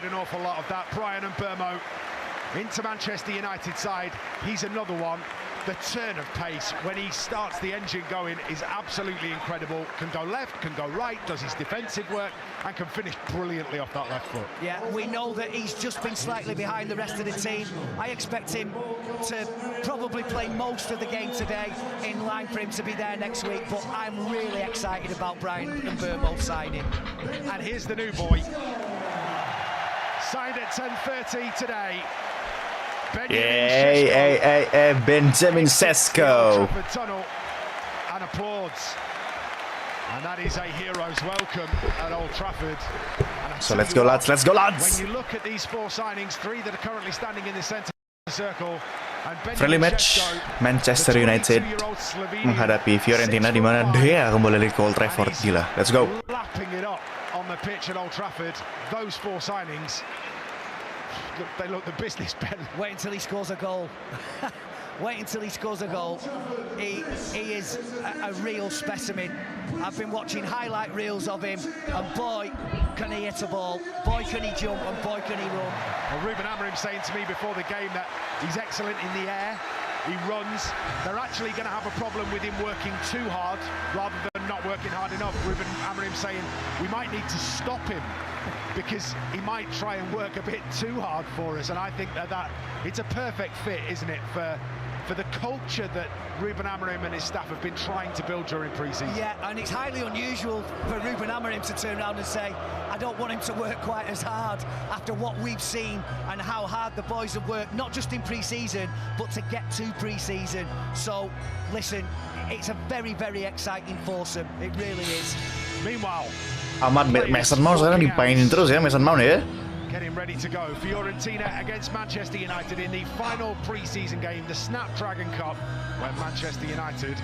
an awful lot of that. Bryan Mbeumo into Manchester United side. He's another one. The turn of pace when he starts the engine going is absolutely incredible. Can go left, can go right, does his defensive work, and can finish brilliantly off that left foot. Yeah, we know that he's just been slightly behind the rest of the team. I expect him to probably play most of the game today, in line for him to be there next week, but I'm really excited about Bryan Mbeumo signing. And here's the new boy. Signed at 10:30 today. Benjamin Sesko. And applauds. And that is a hero's welcome at Old Trafford. So let's go lads, let's go lads. When you look at these 4 signings, 3 that are currently standing in the centre circle. Friendly match Manchester United menghadapi Fiorentina di mana De Gea kembali ke Old Trafford. Gila, let's go. Lapping it up on the pitch at Old Trafford. Those 4 signings. They look the business, Ben. Wait until he scores a goal. Wait until he scores a goal. He is a real specimen. I've been watching highlight reels of him, and boy, can he hit a ball. Boy, can he jump, and boy, can he run. Well, Ruben Amorim saying to me before the game that he's excellent in the air. He runs. They're actually going to have a problem with him working too hard rather than not working hard enough. Ruben Amorim saying we might need to stop him because he might try and work a bit too hard for us. And I think that it's a perfect fit, isn't it, for the culture that Ruben Amorim and his staff have been trying to build during pre-season. Yeah, and it's highly unusual for Ruben Amorim to turn around and say, I don't want him to work quite as hard after what we've seen and how hard the boys have worked, not just in pre-season, but to get to pre-season. So, listen, it's a very, very exciting foursome. It really is. Meanwhile, Mason Mount sekarang dipainin terus ya, Mason Mount ya. Getting ready to go. Fiorentina against Manchester United in the final pre-season game, the Snapdragon Cup, where Manchester United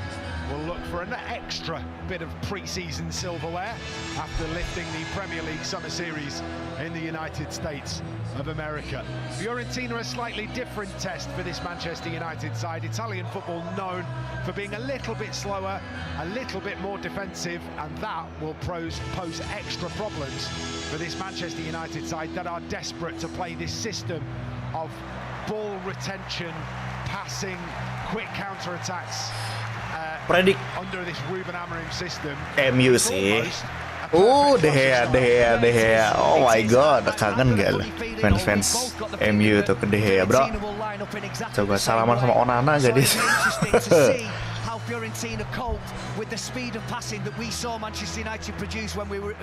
will look for an extra bit of pre-season silverware after lifting the Premier League Summer Series in the United States of America. Fiorentina, a slightly different test for this Manchester United side. Italian football known for being a little bit slower, a little bit more defensive, and that will pose extra problems for this Manchester United side that are desperate to play this system of ball retention, passing, quick counter-attacks under this Ruben Amorim system. MU sih. De Gea. Oh my god, kangen gak lah fans MU tuh ke De Gea, bro. Coba salaman sama Onana gadis. Fiorentina coped with the speed of passing that we saw Manchester United produce when we were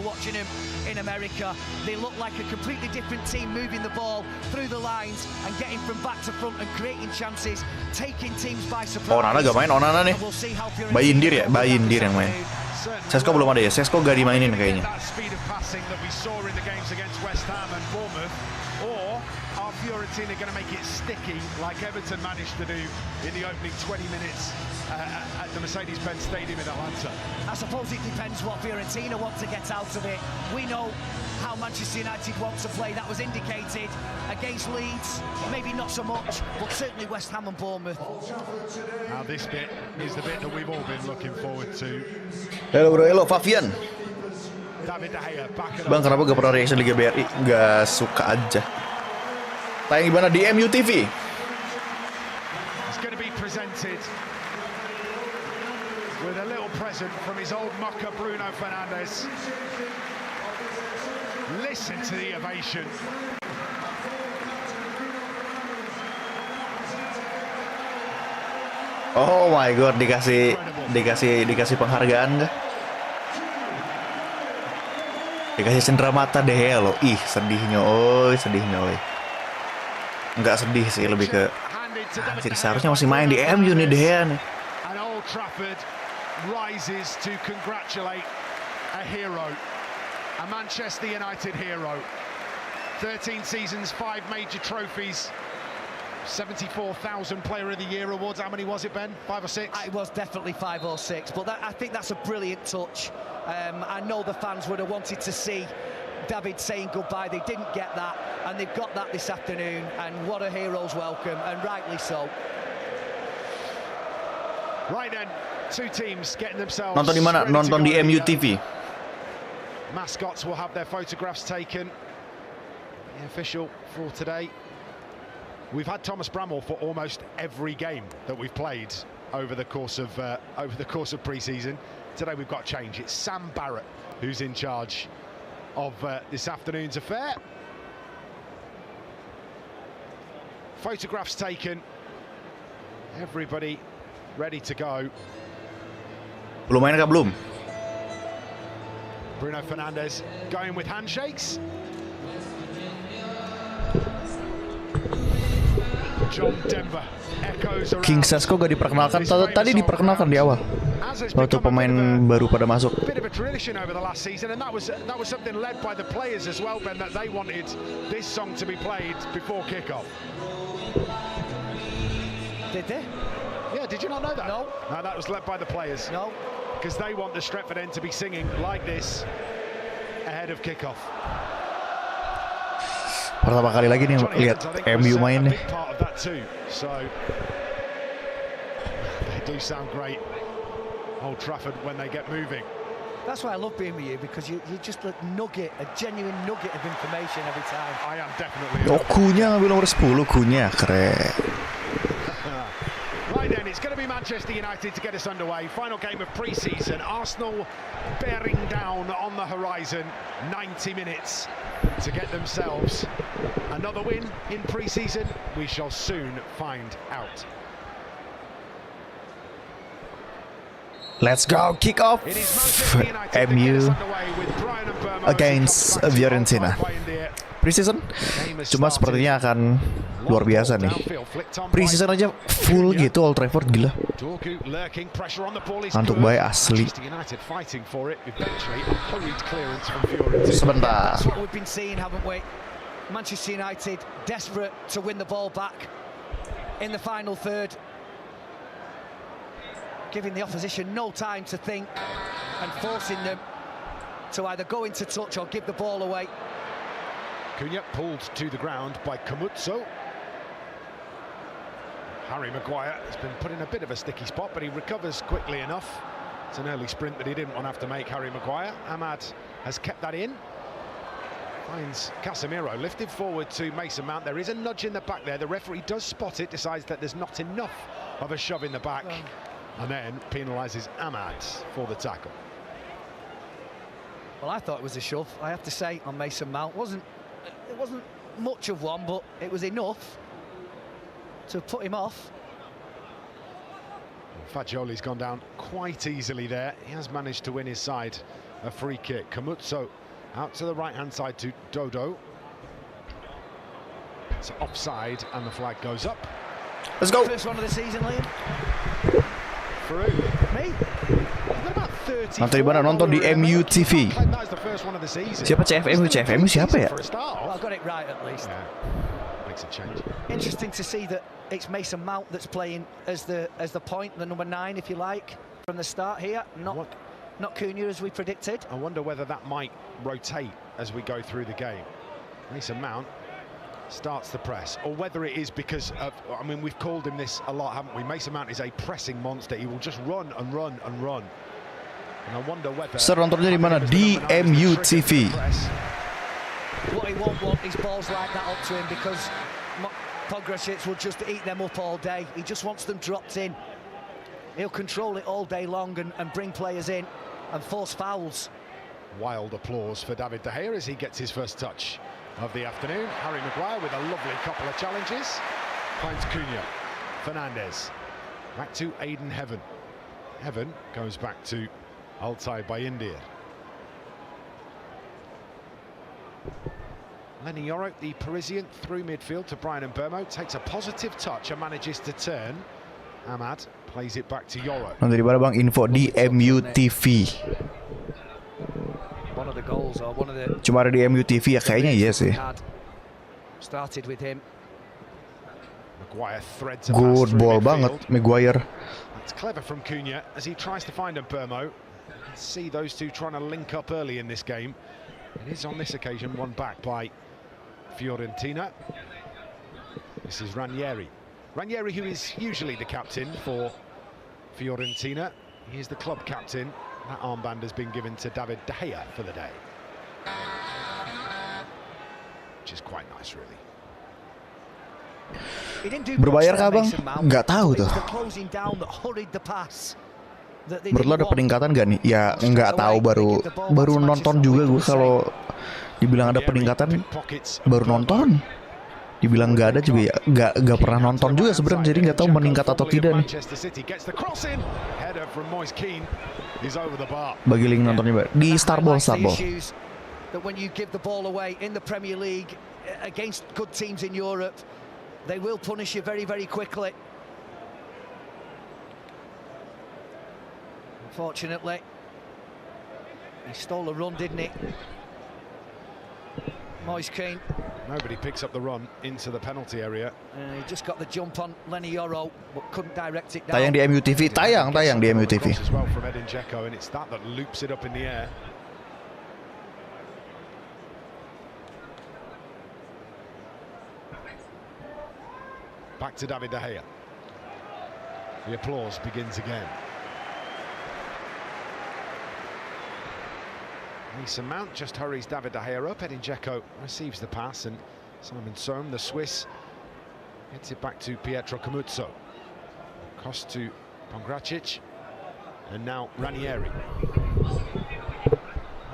watching them in America. They look like a completely different team, moving the ball through the lines and getting from back to front and creating chances, taking teams by surprise. Onana gak main, Onana nih. Bayindir yang main. Sesko belum ada ya, Sesko gak dimainin kayaknya. Fiorentina going to make it sticky like Everton managed to do in the opening 20 minutes at the Mercedes-Benz Stadium in Atlanta. I suppose it depends what Fiorentina want to get out of it. We know how Manchester United want to play. That was indicated against Leeds, maybe not so much, but certainly West Ham and Bournemouth. Now this bit is the bit that we've all been looking forward to. Hello Fabian. David De Gea back it up. Bang, kenapa gak pernah reaction Liga BRI? Gak suka aja. Tayang gimana di MU TV? It's going to be presented with a little present from his old mucker Bruno Fernandes. Listen to the ovation. Oh my god, dikasih penghargaan nggak? Dikasih cenderamata De Gea loh. Ih, sedihnya oi. Enggak sedih sih, lebih ke anjir, seharusnya masih main di MU nih De Gea nih. And Old Trafford rises to congratulate a hero, a Manchester United hero. 13 seasons, 5 major trophies, 74,000 Player of the Year awards. How many was it, Ben? 5 or 6? It was definitely 5 or 6, but I think that's a brilliant touch. I know the fans would have wanted to see David saying goodbye. They didn't get that, and they've got that this afternoon, and what a hero's welcome, and rightly so. Right then, 2 teams getting themselves. Nonton di mana? Nonton di MU TV. Mascots will have their photographs taken. the official for today. We've had Thomas Bramall for almost every game that we've played over the course of pre-season. Today we've got change. It's Sam Barrett who's in charge of this afternoon's affair. Photographs taken. Everybody ready to go. Belum main kah belum? Bruno Fernandes going with handshakes. John Denver echoes around. King Sesko gak diperkenalkan, tadi diperkenalkan di awal waktu pemain baru pada masuk. Bit of a tradition over the last season, and that was something led by the players as well, Ben, that they wanted this song to be played before kickoff. Did they? Yeah, did you not know that? No. No, that was led by the players. No. Because they want the Stretford end to be singing like this ahead of kickoff. Pertama kali lagi nih lihat MU main nih. So they do sound great, Old Trafford, when they get moving. That's why I love being with you, because you just a genuine nugget of information every time. I am definitely. Oh, Kunya ngambil nomor 10, Kunya keren. Right then, it's going to be Manchester United to get us underway. Final game of pre-season. Arsenal bearing down on the horizon. 90 minutes to get themselves another win in pre-season. We shall soon find out. Let's go, kick off. MU against Fiorentina. Pre-season cuma sepertinya akan luar biasa nih. Pre-season aja full gitu Old Trafford, gila. Ngantuk bae asli. Sebentar. Manchester United desperate to win the ball back in the final third, giving the opposition no time to think and forcing them to either go into touch or give the ball away. Cunha pulled to the ground by Camuzzo. Harry Maguire has been put in a bit of a sticky spot, but he recovers quickly enough. It's an early sprint that he didn't want to have to make, Harry Maguire. Ahmad has kept that in. Finds Casemiro, lifted forward to Mason Mount. There is a nudge in the back there. The referee does spot it, decides that there's not enough of a shove in the back, and then penalises Ahmad for the tackle. Well, I thought it was a shove, I have to say, on Mason Mount. It wasn't much of one, but it was enough to put him off. Fagioli's gone down quite easily there. He has managed to win his side a free kick. Camuzzo out to the right-hand side to Dodo. It's offside, and the flag goes up. Let's go. First one of the season, Liam. Through. Me? Nonton di mana? Nonton di MU TV. Siapa CFMU siapa ya? Well, I got it right at least. Yeah. Makes a change. Interesting to see that it's Mason Mount that's playing as the point, the number 9, if you like, from the start here. Not Cunha as we predicted. I wonder whether that might rotate as we go through the game. Mason Mount starts the press, or whether it is because of, I mean, we've called him this a lot, haven't we? Mason Mount is a pressing monster. He will just run and run and run. And I wonder whether... Sir, nontonnya di mana? Di MU TV. What he won't want is balls like that up to him, because Pogresic will just eat them up all day. He just wants them dropped in. He'll control it all day long and bring players in and force fouls. Wild applause for David De Gea as he gets his first touch of the afternoon. Harry Maguire with a lovely couple of challenges. Finds Cunha. Fernandes. Back to Aiden Heaven. Heaven goes back to Altay Bayindir. Lenny Yoro, the Parisian, through midfield to Brian Mbeumo, takes a positive touch and manages to turn. Ahmad plays it back to Yoro. Nonton di mana bang? Info di MU TV. One of the goals, or one of the... Cuma ada di MU TV ya, kayaknya iya sih. Started with him. Maguire threads a pass Good through ball midfield. banget, Maguire. It's clever from Cunha as he tries to find Mbeumo. See those two trying to link up early in this game. It is on this occasion won back by Fiorentina. This is Ranieri. Ranieri, who is usually the captain for Fiorentina. He is the club captain. That armband has been given to David De Gea for the day. which is quite nice, really. Berbayar kah bang? Nggak tahu tuh. Menurut lo ada peningkatan gak nih? Ya nggak tahu, baru nonton juga gue. Kalau dibilang ada peningkatan baru nonton, dibilang nggak ada juga ya nggak pernah nonton juga sebenarnya, jadi nggak tahu meningkat atau tidak nih. Bagi link nontonnya di Starball. That when you give the ball away in the Premier League against good teams in Europe, they will punish you very, very quickly. Unfortunately, he stole a run, didn't he? Moise Kean. Nobody picks up the run into the penalty area. He just got the jump on Lenny Yoro, but couldn't direct it down. Tayang di MUTV, tayang di MUTV. As well from Edin Dzeko, and it's that loops it up in the air. Back to David De Gea. The applause begins again. Mason Mount just hurries David De Gea up. Edin Dzeko receives the pass, and Simon Sohm, the Swiss, gets it back to Pietro Camuzzo. Cross to Pongracic, and now Ranieri.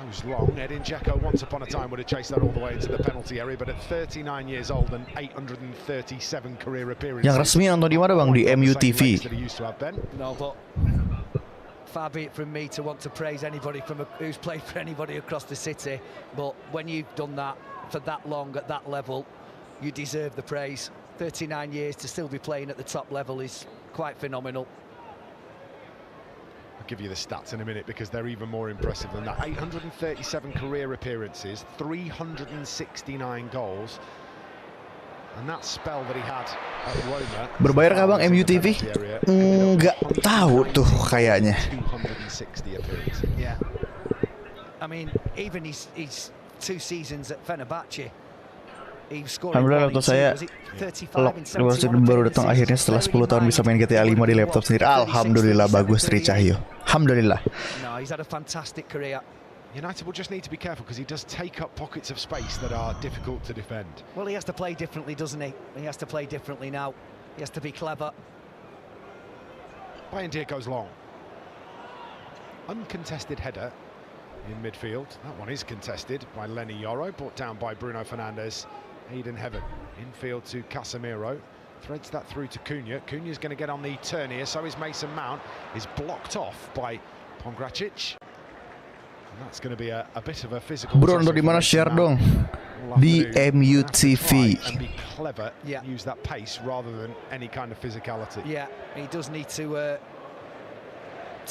Goes long. Edin Dzeko once upon a time would have chased that all the way into the penalty area, but at 39 years old and 837 career appearances. Yang resmi nonton di mana bang? Di MUTV. No, but far be it from me to want to praise anybody who's played for anybody across the city, but when you've done that for that long at that level, you deserve the praise. 39 years to still be playing at the top level is quite phenomenal. I'll give you the stats in a minute because they're even more impressive than that. 837 career appearances, 369 goals, and that spell that he had at Roma. Berbayar kah bang MUTV? Nggak tahu tuh kayaknya. 260 appearances. Yeah. I mean, even his 2 seasons at Fenerbahce. Alhamdulillah, laptop saya baru datang akhirnya setelah 10 tahun bisa main GTA 5 di laptop sendiri. Alhamdulillah, bagus Tri Cahyo. Alhamdulillah. No, he's had a fantastic career. United will just need to be careful because he does take up pockets of space that are difficult to defend. Well, he has to play differently, doesn't he? He has to play differently now. He has to be clever. Bayindir goes long. Uncontested header in midfield. That one is contested by Lenny Yoro, brought down by Bruno Fernandes. Eden Heaven infield to Casemiro, threads that through to Cunha. Cunha's going to get on the turn here, so is Mason Mount. Is blocked off by Pongracic, and that's going to be a bit of a physical. Bro, untuk di mana share dong? Di MUTV. And be clever, use that pace rather than any kind of physicality. Yeah, he does need to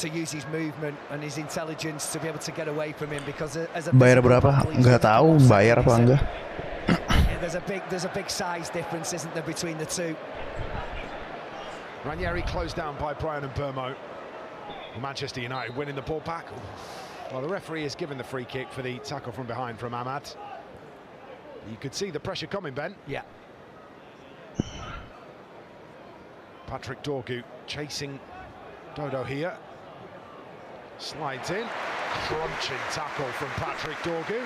use his movement and his intelligence to be able to get away from him, because as a bayar berapa? Nggak tahu bayar apa enggak. There's a big size difference, isn't there, between the two? Ranieri closed down by Brian and Burmo. Manchester United winning the ball back. Well, the referee has given the free kick for the tackle from behind from Ahmad. You could see the pressure coming, Ben. Yeah. Patrick Dorgu chasing Dodo here. Slides in. Crunching tackle from Patrick Dorgu.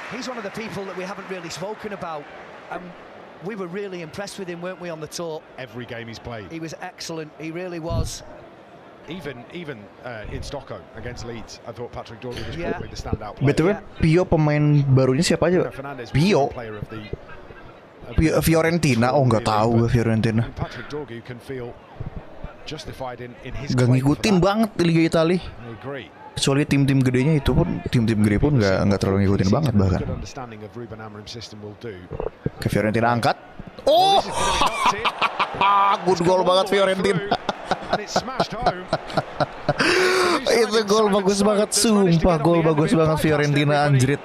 He's one of the people that we haven't really spoken about. We were really impressed with him, weren't we, on the tour? Every game he's played. He was excellent, he really was. Even in Stockholm against Leeds, I thought Patrick Dorgu was probably the standout player. BTW, Pio pemain barunya siapa aja? Pio? Fiorentina, oh nggak tahu gue Fiorentina. Patrick Dorgu can feel justified in his. Gak ngikutin banget di Liga Italia. I agree. Kecuali tim-tim gedenya itu pun, tim-tim gede pun nggak terlalu ngikutin banget bahkan. Ke Fiorentina angkat. Oh, good goal banget Fiorentina. Itu gol bagus banget, sumpah gol bagus banget Fiorentina, anjrit.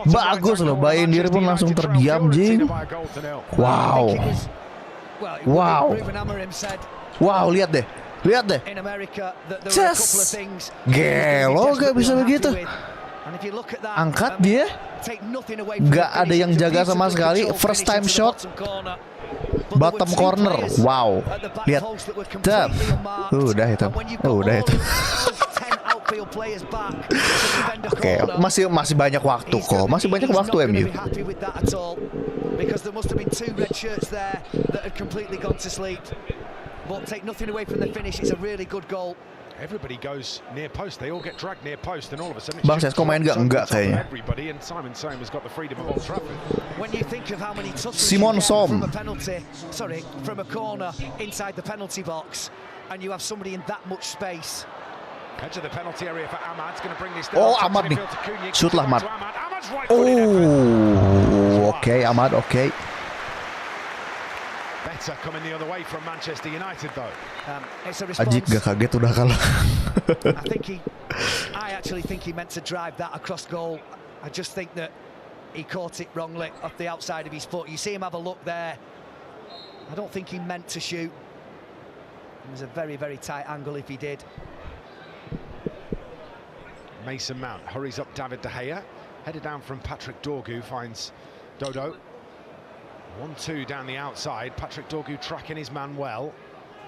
Bagus loh, Bayindir pun langsung terdiam, jing. Wow. Wow. Wow, lihat deh. Lihat deh, just gelo gak bisa begitu. Angkat dia, gak ada yang jaga sama sekali. First time shot, bottom corner. Wow, lihat, udah itu, udah itu. players back to defend a Oke, corner. masih banyak waktu kok. Masih banyak waktu MU. Because there must have been 2 red shirts there that had completely gone to sleep. But take nothing away from the finish. It's a really good goal. Everybody goes near post. They all get dragged near post, and all of a sudden. Bang Sesko main enggak kayaknya. Everybody, and Simon Sohm has got the freedom of Old Trafford. When you think of how many touches Simon you get Sohm. from a penalty, from a corner inside the penalty box, and you have somebody in that much space. Edge of the penalty area for Ahmad. It's going to bring this down. Oh, Ahmad nih. Shoot lah, Ahmad. Oh, oke, Ahmad, oke. Better coming the other way from Manchester United though. It's a response. Ajik gak kaget udah kalah. I actually think he meant to drive that across goal. I just think that he caught it wrongly off the outside of his foot. You see him have a look there. I don't think he meant to shoot. It was a very, very tight angle if he did. Mason Mount hurries up David De Gea. Headed down from Patrick Dorgu, finds Dodo. 1-2 down the outside. Patrick Dorgu tracking his man well.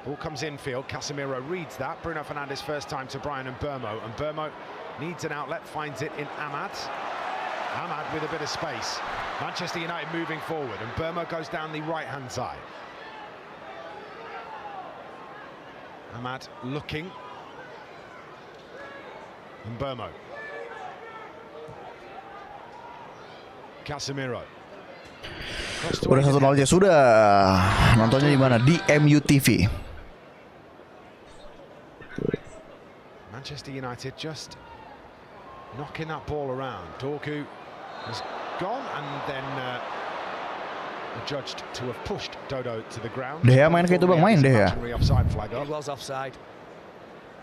Ball comes infield. Casemiro reads that. Bruno Fernandes first time to Brian and Burmo. And Burmo needs an outlet, finds it in Ahmad. Ahmad with a bit of space. Manchester United moving forward. And Burmo goes down the right-hand side. Ahmad looking. And Burmo. Casemiro. Udah 1-0 aja sudah. Nontonnya di mana? Di MU TV. Manchester United just knocking that ball around. Dorgu has gone and then judged to have pushed Dodo to the ground. De Gea main kayak itu Bang, main De Gea. He was offside.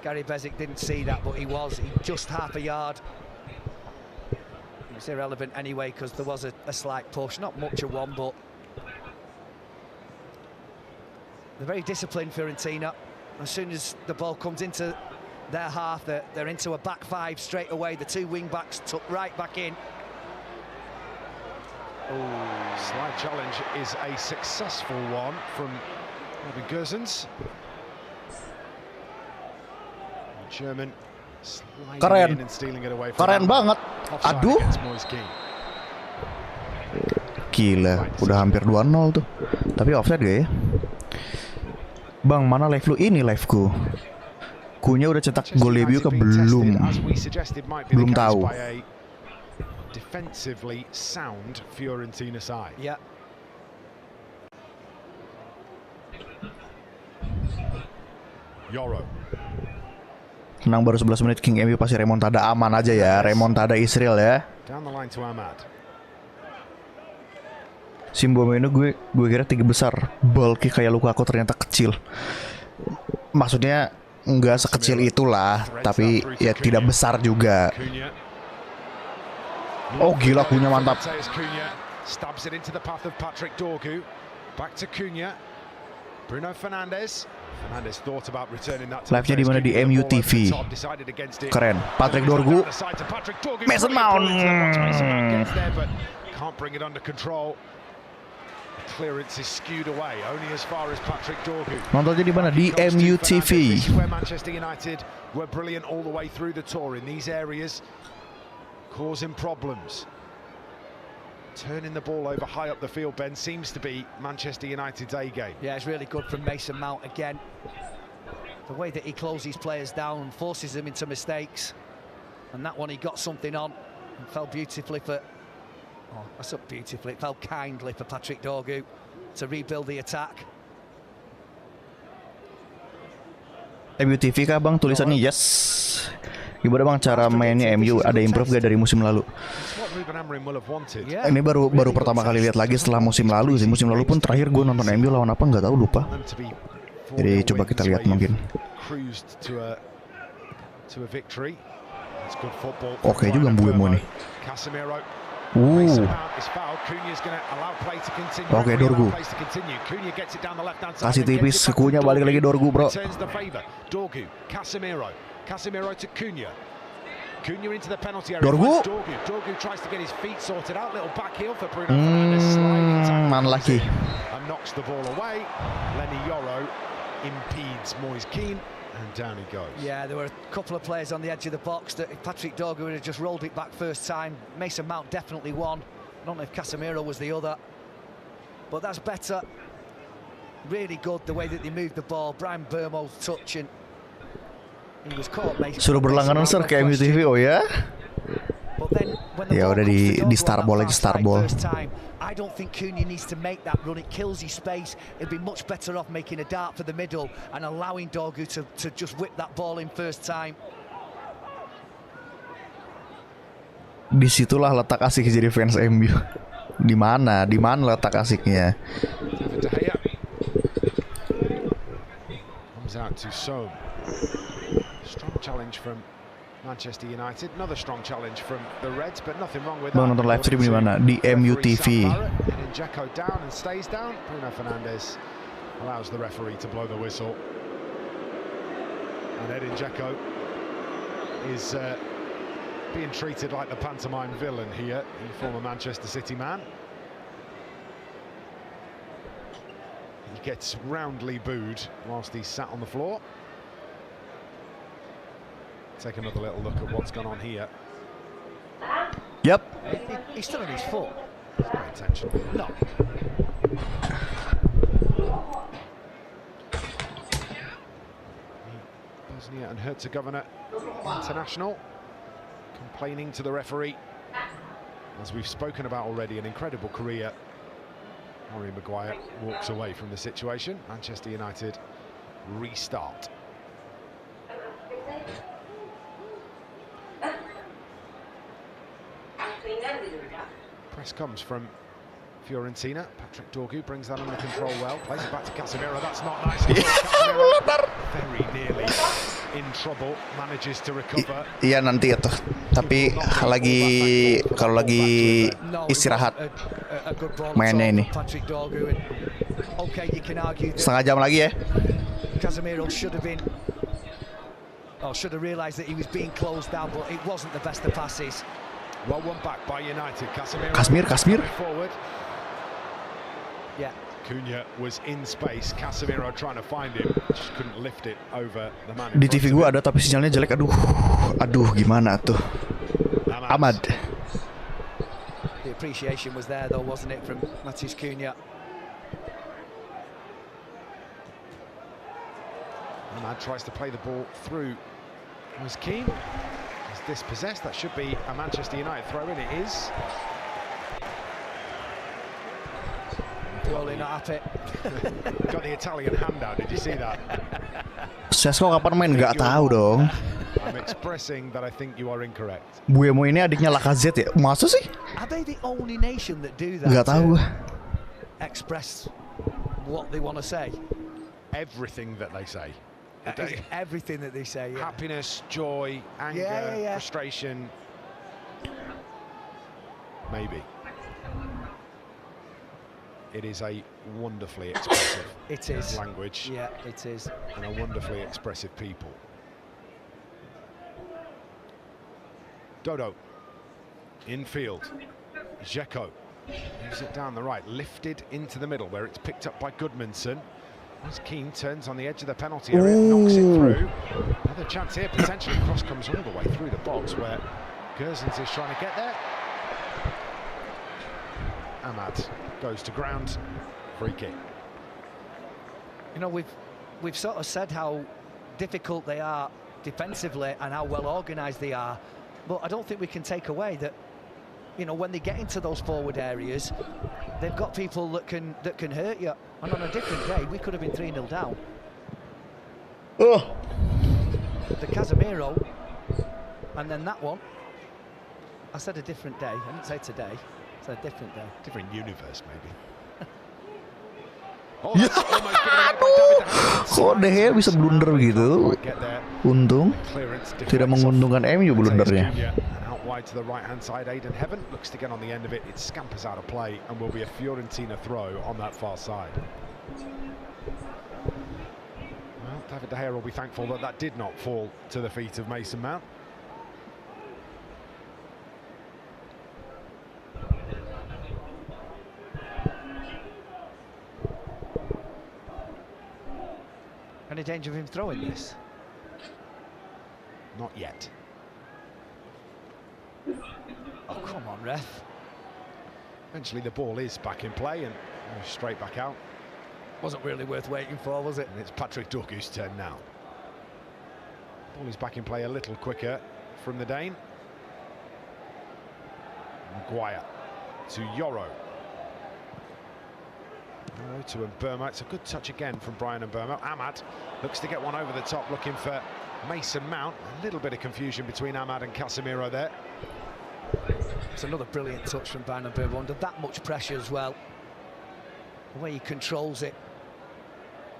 Gary Bezic didn't see that, but he was. He just half a yard. It's irrelevant anyway because there was a slight push, not much of one, but they're very disciplined, Fiorentina. As soon as the ball comes into their half, they're into a back 5 straight away. The 2 wing backs tuck right back in. Slide challenge is a successful one from Robin Gosens. German. Keren, keren banget. Aduh, gila, udah hampir 2-0 tuh. Tapi offside gak ya? Bang, mana live lu? Ini liveku. Kunya udah cetak gol debut ke belum? Belum tahu. Defensively sound Fiorentina side. Yeah. Yoro. Menang baru 11 menit, King MU pasti remontada aman aja ya. Remontada Israel ya. Simbo ini gue kira 3 besar. Bulky kayak Lukaku ternyata kecil. Maksudnya nggak sekecil itulah, tapi ya tidak besar juga. Oh gila, Kunya mantap. Bruno Fernandes. Live-nya di mana? Di MU TV. Keren. Patrick Dorgu. Mason Mount. Can't bring it under control. Clearance is skewed away only as far as Patrick Dorgu. Nontonnya di mana? Di MU TV. Where Manchester United were brilliant all the way through the tour in these areas, causing problems. Turning the ball over high up the field, Ben, seems to be Manchester United's A game. Yeah, it's really good from Mason Mount again. The way that he closes players down and forces them into mistakes. And that one he got something on and fell beautifully for... Oh, that's up beautifully. It fell kindly for Patrick Dorgu to rebuild the attack. MU TV kah Bang? Tulisannya yes. Gimana Bang cara mainnya MU? Ada improve gak dari musim lalu? Ini baru pertama kali lihat lagi setelah musim lalu sih. Musim lalu pun terakhir gue nonton MU lawan apa nggak tahu, lupa. Jadi coba kita lihat mungkin. Oke juga Mbuemo nih. Oke, Dorgu. Kasih tipis, Kunya balik lagi Dorgu, bro. Casemiro to Cunha. Cunha into the penalty area. Dorgu. Dorgu tries to get his feet sorted out. Little back heel for Bruno Fernandes. Unlucky. And knocks the ball away. Lenny Yoro impedes Moise Kean. And down he goes. Yeah, there were a couple of players on the edge of the box that if Patrick Dorgu had just rolled it back first time, Mason Mount definitely one. I don't know if Casemiro was the other. But that's better. Really good the way that they moved the ball. Brian Burmo's touch and he was caught. Suruh berlangganan sir ke MUTV, oh ya? Ya udah di starball aja, starball. I don't think Cunha needs to make that run. It kills his space. It'd be much better off making a dart for the middle and allowing Dorgu to just whip that ball in first time. Disitulah letak asik jadi fans MU. Di mana letak asiknya? Comes out to Soam. Strong challenge from Manchester United. Another strong challenge from the Reds, but nothing wrong with that. Bang, nonton live stream di mana? Di MUTV. And Dzeko down and stays down. Bruno Fernandes allows the referee to blow the whistle. And Edin Dzeko is being treated like the pantomime villain here, the former Manchester City man. He gets roundly booed whilst he's sat on the floor. Take another little look at what's gone on here. Yep. He's still on his foot. It's not intentional. No. Bosnia and Herzegovina international complaining to the referee. As we've spoken about already, an incredible career. Harry Maguire walks away from the situation. Manchester United restart. Press comes from Fiorentina. Patrick Dorgu brings that under control well. Plays it back to Casemiro. That's not nice. Casemiro very nearly in trouble. Manages to recover. Iya nanti itu. Tapi kalau lagi istirahat mainnya ini. Setengah jam lagi ya. Casemiro should have realised that he was being closed down, but it wasn't the best of passes. Well, one back by United. Kasmir. Forward. Yeah. Cunha was in space. Casemiro trying to find him, just couldn't lift it over the man. Di TV gua ada tapi sinyalnya jelek. Aduh, gimana tuh? Ahmad. The appreciation was there though, wasn't it, from Matheus Cunha? Ahmad tries to play the ball through. Was Keane. Is dispossessed. That should be a Manchester United throw in. It is. Rolling not happy. Got the Italian hand out. Did you see that? Sesko kapan main? Nggak tahu dong. I'm expressing that I think you are incorrect. Buemo ini adiknya Lacazette ya? Masa sih? Are they the only nation that do that? Nggak tahu. Express what they want to say. Everything that they say. Everything that they say. Yeah. Happiness, joy, anger, frustration. Maybe. It is a wonderfully expressive language. Yeah, it is. And a wonderfully expressive people. Dodo. Infield. Dzeko. Moves it down the right. Lifted into the middle where it's picked up by Goodmanson. As Keane turns on the edge of the penalty area, knocks it through. Another chance here, potentially. Cross comes all the way through the box where Gersens is trying to get there. Ahmad goes to ground, free kick. You know, we've sort of said how difficult they are defensively and how well organised they are, but I don't think we can take away that, you know, when they get into those forward areas, they've got people that can hurt you. And on a different day, we could have been 3-0 down. Oh. The Casemiro, and then that one. I said a different day. I didn't say today. I said a different day. Different universe, maybe. Kok De Gea bisa blunder begitu? Untung tidak menguntungkan MU blundernya. Wide to the right-hand side, Aidan Heaven looks to get on the end of it. It scampers out of play and will be a Fiorentina throw on that far side. Well, David De Gea will be thankful that that did not fall to the feet of Mason Mount. Any danger of him throwing this? Not yet. Oh, come on, ref. Eventually the ball is back in play and straight back out. Wasn't really worth waiting for, was it? And it's Patrick Dorgu's turn now. Ball is back in play a little quicker from the Dane. Maguire to Yoro. Yoro to Mbeumo. It's a good touch again from Bryan Mbeumo. Ahmad looks to get one over the top, looking for Mason Mount. A little bit of confusion between Ahmad and Casemiro there. It's another brilliant touch from Bryan Mbeumo under that much pressure as well. The way he controls it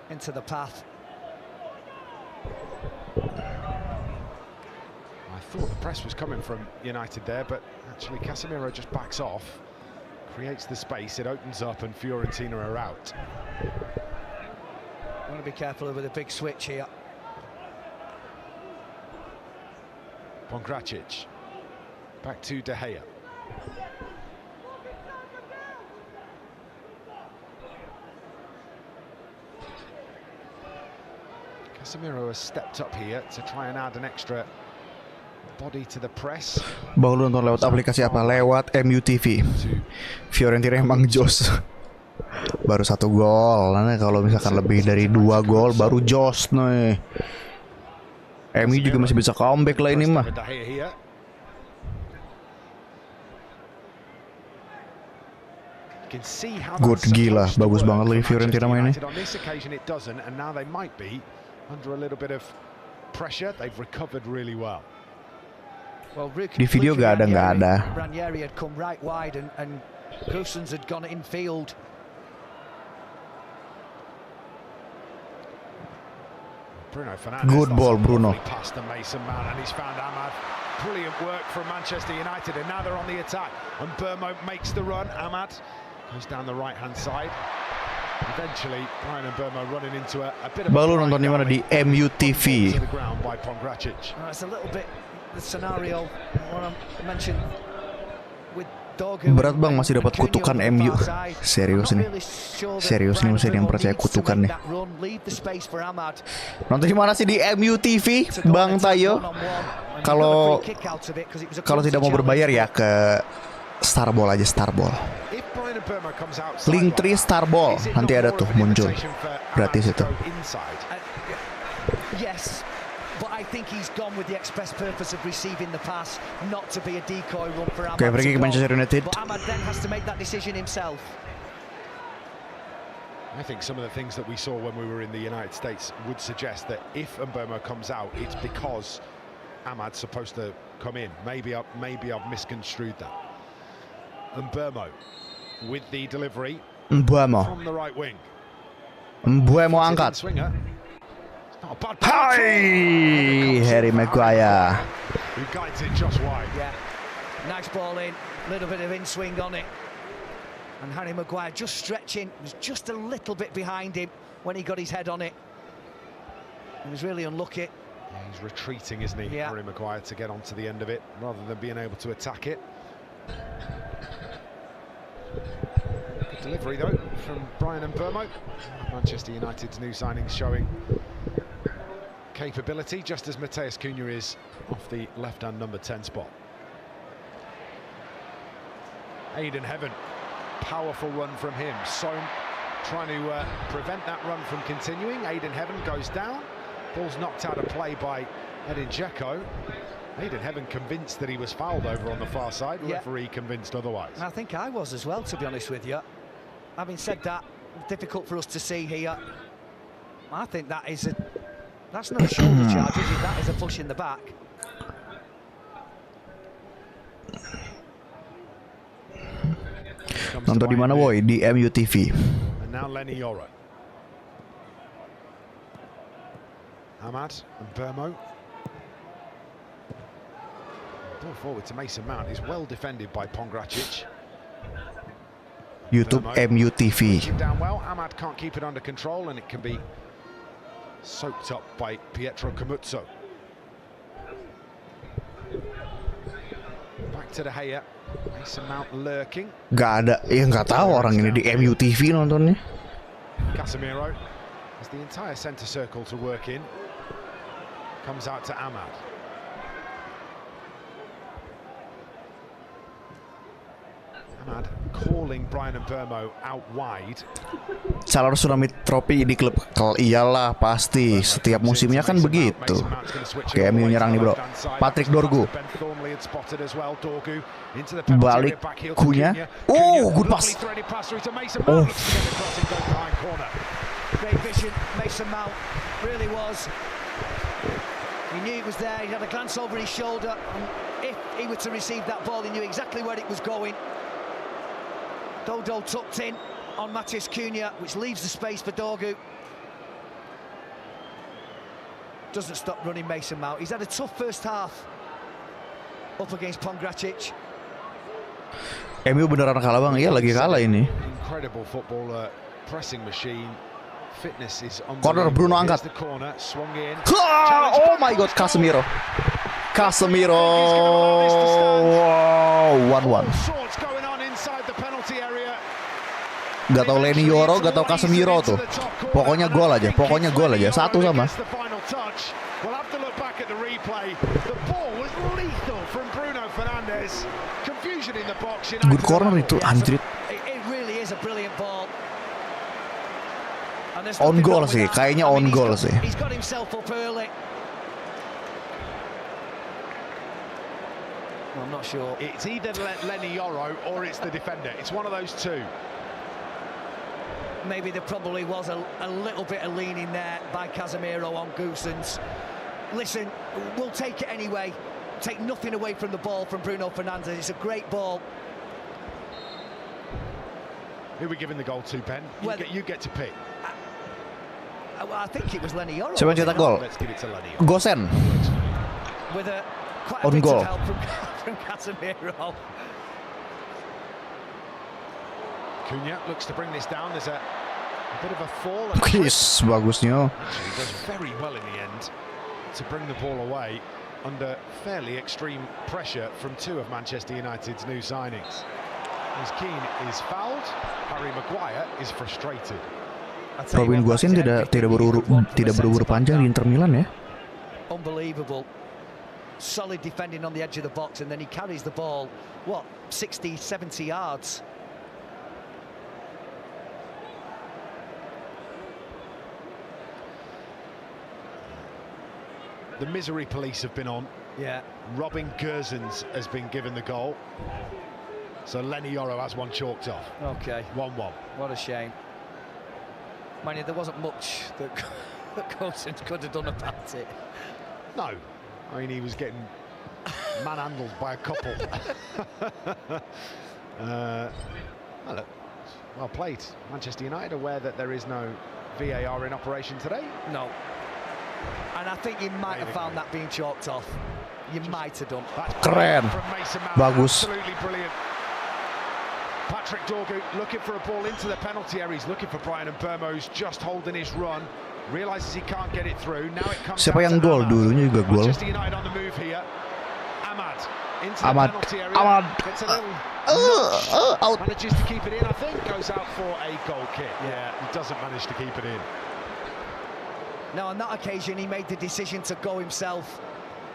into the path. I thought the press was coming from United there, but actually Casemiro just backs off, creates the space, it opens up, and Fiorentina are out. Want to be careful with a big switch here. Pongracic back to De Gea. Casemiro has stepped up here to try and add an extra body to the press. Bang, lu nonton lewat aplikasi apa? Lewat MUTV. Fiorentina emang jos. Baru 1 gol. Nah, kalau misalkan lebih dari 2 gol baru jos nih. MU juga masih bisa comeback lah ini mah. Good, gila, bagus banget lagi Fiorentina mainnya. Di video nggak ada. Ranieri had come right wide and Goossens had gone infield. Good ball, Bruno. Past the Mason Mount, and he's found Ahmad. Brilliant work from Manchester United, and now they're on the attack. And Mbeumo makes the run. Ahmad goes down the right-hand side. Eventually, Bryan Mbeumo running into a bit of. Baru nonton di mana di MUTV. It's a little bit the scenario what I mentioned with Berat bang, masih dapat kutukan MU. Serius nih. Serius nih, masih ada yang percaya kutukan nih. Nonton di mana sih di MUTV, Bang Tayo? Kalau tidak mau berbayar ya ke Starball aja, Starball. Link 3 Starball nanti ada tuh muncul gratis itu. Yes. But I think he's gone with the express purpose of receiving the pass, not to be a decoy run for Ahmad. Oke, pergi ke Manchester United. But Ahmad then has to make that decision himself. I think some of the things that we saw when we were in the United States would suggest that if Mbeumo comes out, it's because Ahmad's supposed to come in. Maybe I've misconstrued that. Mbeumo with the delivery from the right wing. Mbeumo angkat. Hai, Harry Maguire. Who guides it just wide. Yeah, nice ball in, little bit of in swing on it, and Harry Maguire just stretching, was just a little bit behind him when he got his head on it. He was really unlucky. Yeah, he's retreating, isn't he, Harry Maguire, to get onto the end of it rather than being able to attack it. Good delivery though from Bryan Mbeumo. Manchester United's new signings showing capability, just as Mateus Cunha is off the left-hand number 10 spot. Aiden Heaven, powerful run from him. So trying to prevent that run from continuing. Aiden Heaven goes down. Ball's knocked out of play by Edin Dzeko. Aiden Heaven convinced that he was fouled over on the far side. Referee convinced otherwise. I think I was as well, to be honest with you. Having said that, difficult for us to see here. I think that is that's not a shoulder charge, is it? That is a push in the back. Nonton di mana, boy? Di MUTV. And now Lenny Yoro. Ahmad and Mbeumo. Ball forward to Mason Mount is well defended by Pongracic. YouTube MUTV. Down well. Ahmad can't keep it under control, and it can be soaked up by Pietro Camuzzo. Back to De Gea. Mason Mount lurking. Gak ada, ya nggak tahu orang ini di MUTV nontonnya. Casemiro has the entire centre circle to work in. Comes out to Ahmad. Ahmad calling Brian Mbeumo out wide. Calon tsunami trofi di klub iyalah pasti setiap musimnya kan begitu. Oke, MU nyerang nih bro. Patrick Dorgu balik Cunha. Oh, good pass. Oh, great vision, Mason Mount really was. He knew it was there. He had a glance over his shoulder, and if he were to receive that ball, he knew exactly where it was going. Dodo tucked in on Matheus Cunha, which leaves the space for Dorgu. Doesn't stop running Mason Mount. He's had a tough first half up against Pongracic. MU beneran kalah bang, iya lagi kalah ini. Incredible footballer, pressing machine. Fitness is on. Corner, Bruno angkat. Oh my god, Casemiro. Wow, 1-1. Gak tau Leny Yoro, gak tau Casemiro tuh. Pokoknya gol aja, satu sama. Good corner itu, anjrit. On goal sih, kayaknya on goal sih. I'm not sure. It's either Leny Yoro or it's the defender. It's one of those two. Maybe there probably was a little bit of leaning there by Casemiro on Goossens. Listen, we'll take it anyway. Take nothing away from the ball from Bruno Fernandes. It's a great ball. Who are we giving the goal to, Ben? You get to pick. I think it was Leny Yoro. Siapa yang cetak gol? Gosen. With quite a on bit goal. of help from Casemiro. Cunha looks to bring this down. There's a bit of a fall. Yes, bagusnya. He does very well in the end to bring the ball away under fairly extreme pressure from two of Manchester United's new signings. As Keane is fouled, Harry Maguire is frustrated. Robin Guasin tidak berubur panjang di Inter Milan ya. Unbelievable. Solid defending on the edge of the box, and then he carries the ball, what, 60, 70 yards. The misery police have been on. Yeah. Robin Goossens has been given the goal. So Leny Yoro has one chalked off. Okay. 1-1. What a shame. Mind you, there wasn't much that Goossens could have done about it. No. I mean, he was getting manhandled by a couple. Well played. Manchester United aware that there is no VAR in operation today? No. And I think you might have found that being chalked off. You might have done. Keren. Bagus. Absolutely brilliant. Patrick Dorgu looking for a ball into the penalty area. He's looking for Brian Mbeumo's just holding his run. Realizes he can't get it through. Now it comes. Siapa yang gol dulunya juga gol. Manchester United on the move here. Ahmad into the penalty area. Gets a little out. Manages to keep it in. I think goes out for a goal kick. Yeah, he doesn't manage to keep it in. Now on that occasion he made the decision to go himself,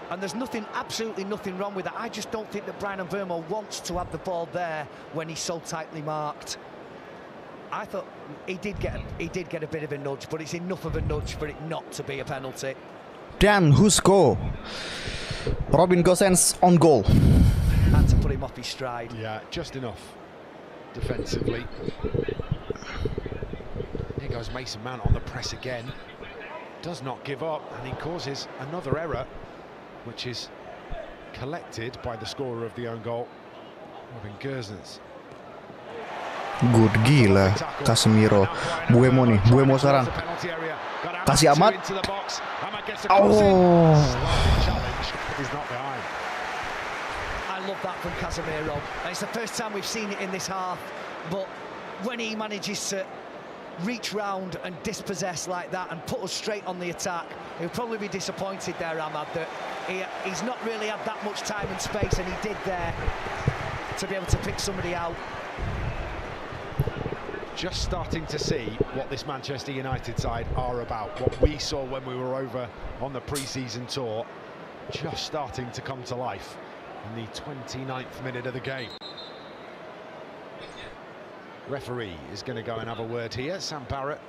and there's absolutely nothing wrong with that. I just don't think that Brian Mbeumo wants to have the ball there when he's so tightly marked. I thought he did get a bit of a nudge, but it's enough of a nudge for it not to be a penalty. Dan Husko, Robin Gosens on goal. Had to put him off his stride. Yeah, just enough defensively. Here goes Mason Mount on the press again. Does not give up, and he causes another error, which is collected by the scorer of the own goal, Robin Goossens. Good, gila Casemiro. Mbeumo nih, Mbeumo sekarang. Kasih Ahmad. Oh. I love that from Casemiro. And it's the first time we've seen it in this half, but when he manages to reach round and dispossess like that and put us straight on the attack, he'll probably be disappointed there, Ahmad, that he's not really had that much time and space, and he did there to be able to pick somebody out. Just starting to see what this Manchester United side are about. What we saw when we were over on the pre-season tour, just starting to come to life in the 29th minute of the game. Referee is going to go and have a word here. Sam Barrett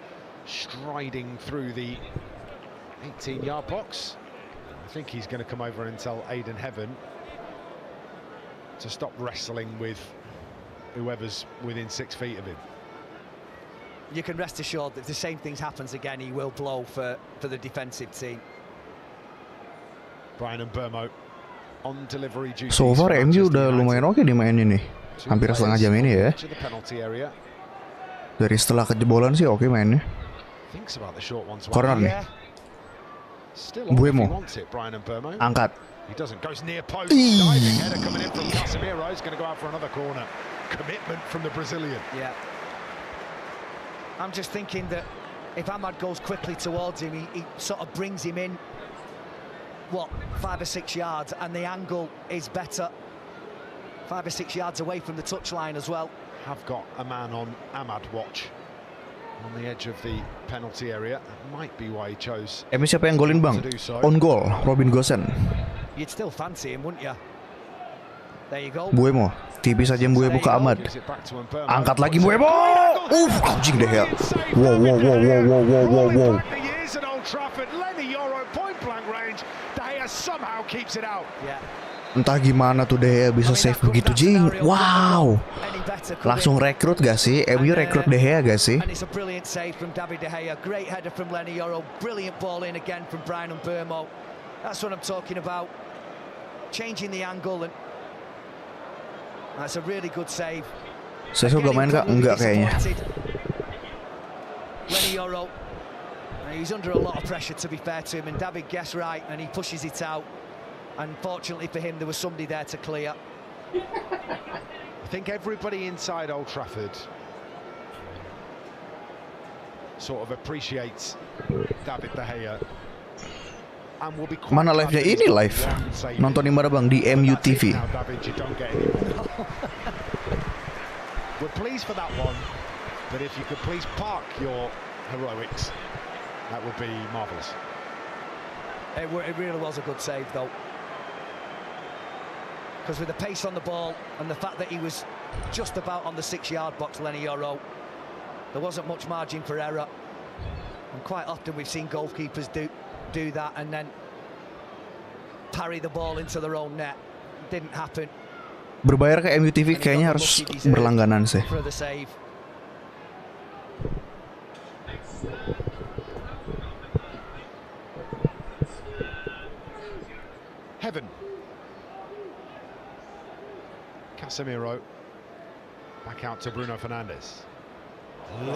striding through the 18-yard box. I think he's going to come over and tell Aidan Heaven to stop wrestling with whoever's within 6 feet of him. You can rest assured that if the same thing happens again, he will blow for the defensive team. Brian and Burmo on delivery duty. So far MU udah lumayan oke di main ini. Hampir setengah jam ini ya. Dari setelah kejebolan sih oke mainnya. Corner nih. Buemo. Angkat. Commitment from the Brazilian. Yeah. I'm just thinking that if Ahmad goes quickly towards him, he sort of brings him in, what, 5 or 6 yards, and the angle is better. 5 or 6 yards away from the touchline as well. Have got a man on Ahmad watch on the edge of the penalty area. That might be why he chose. Siapa yang golin bang? On goal, Robin Gosens. You'd still fancy him, wouldn't you? There you go. Buemo, tipis aja Buemo ke Ahmad. Angkat lagi Buemo. Anjing deh ya. Wow. Entah gimana tuh deh ya bisa save begitu jing. Wow. Langsung rekrut gak sih? MU rekrut De Gea gak sih? And it's a brilliant save from David De Gea. Great header from Lenny Yoro. Brilliant ball in again from Brian and Burmo. That's what I'm talking about. Changing the angle, and that's a really good save. Saya gak main kak? Enggak kayaknya. Lenny Yoro. He's under a lot of pressure, to be fair to him, and David guessed right, and he pushes it out. Unfortunately for him, there was somebody there to clear. I think everybody inside Old Trafford sort of appreciates David De Gea. Mana live-nya ini live? Nonton di mana bang? Di MU TV. We're pleased for that one, but if you could please park your heroics, that would be marvellous. It really was a good save though. Because with the pace on the ball and the fact that he was just about on the 6-yard box, Lenny Yoro, there wasn't much margin for error. And quite often we've seen goalkeepers do that and then parry the ball into their own net. It didn't happen. Berbayar ke MU TV kayaknya harus berlangganan sih. For the save. Heaven. Casemiro back out to Bruno Fernandes.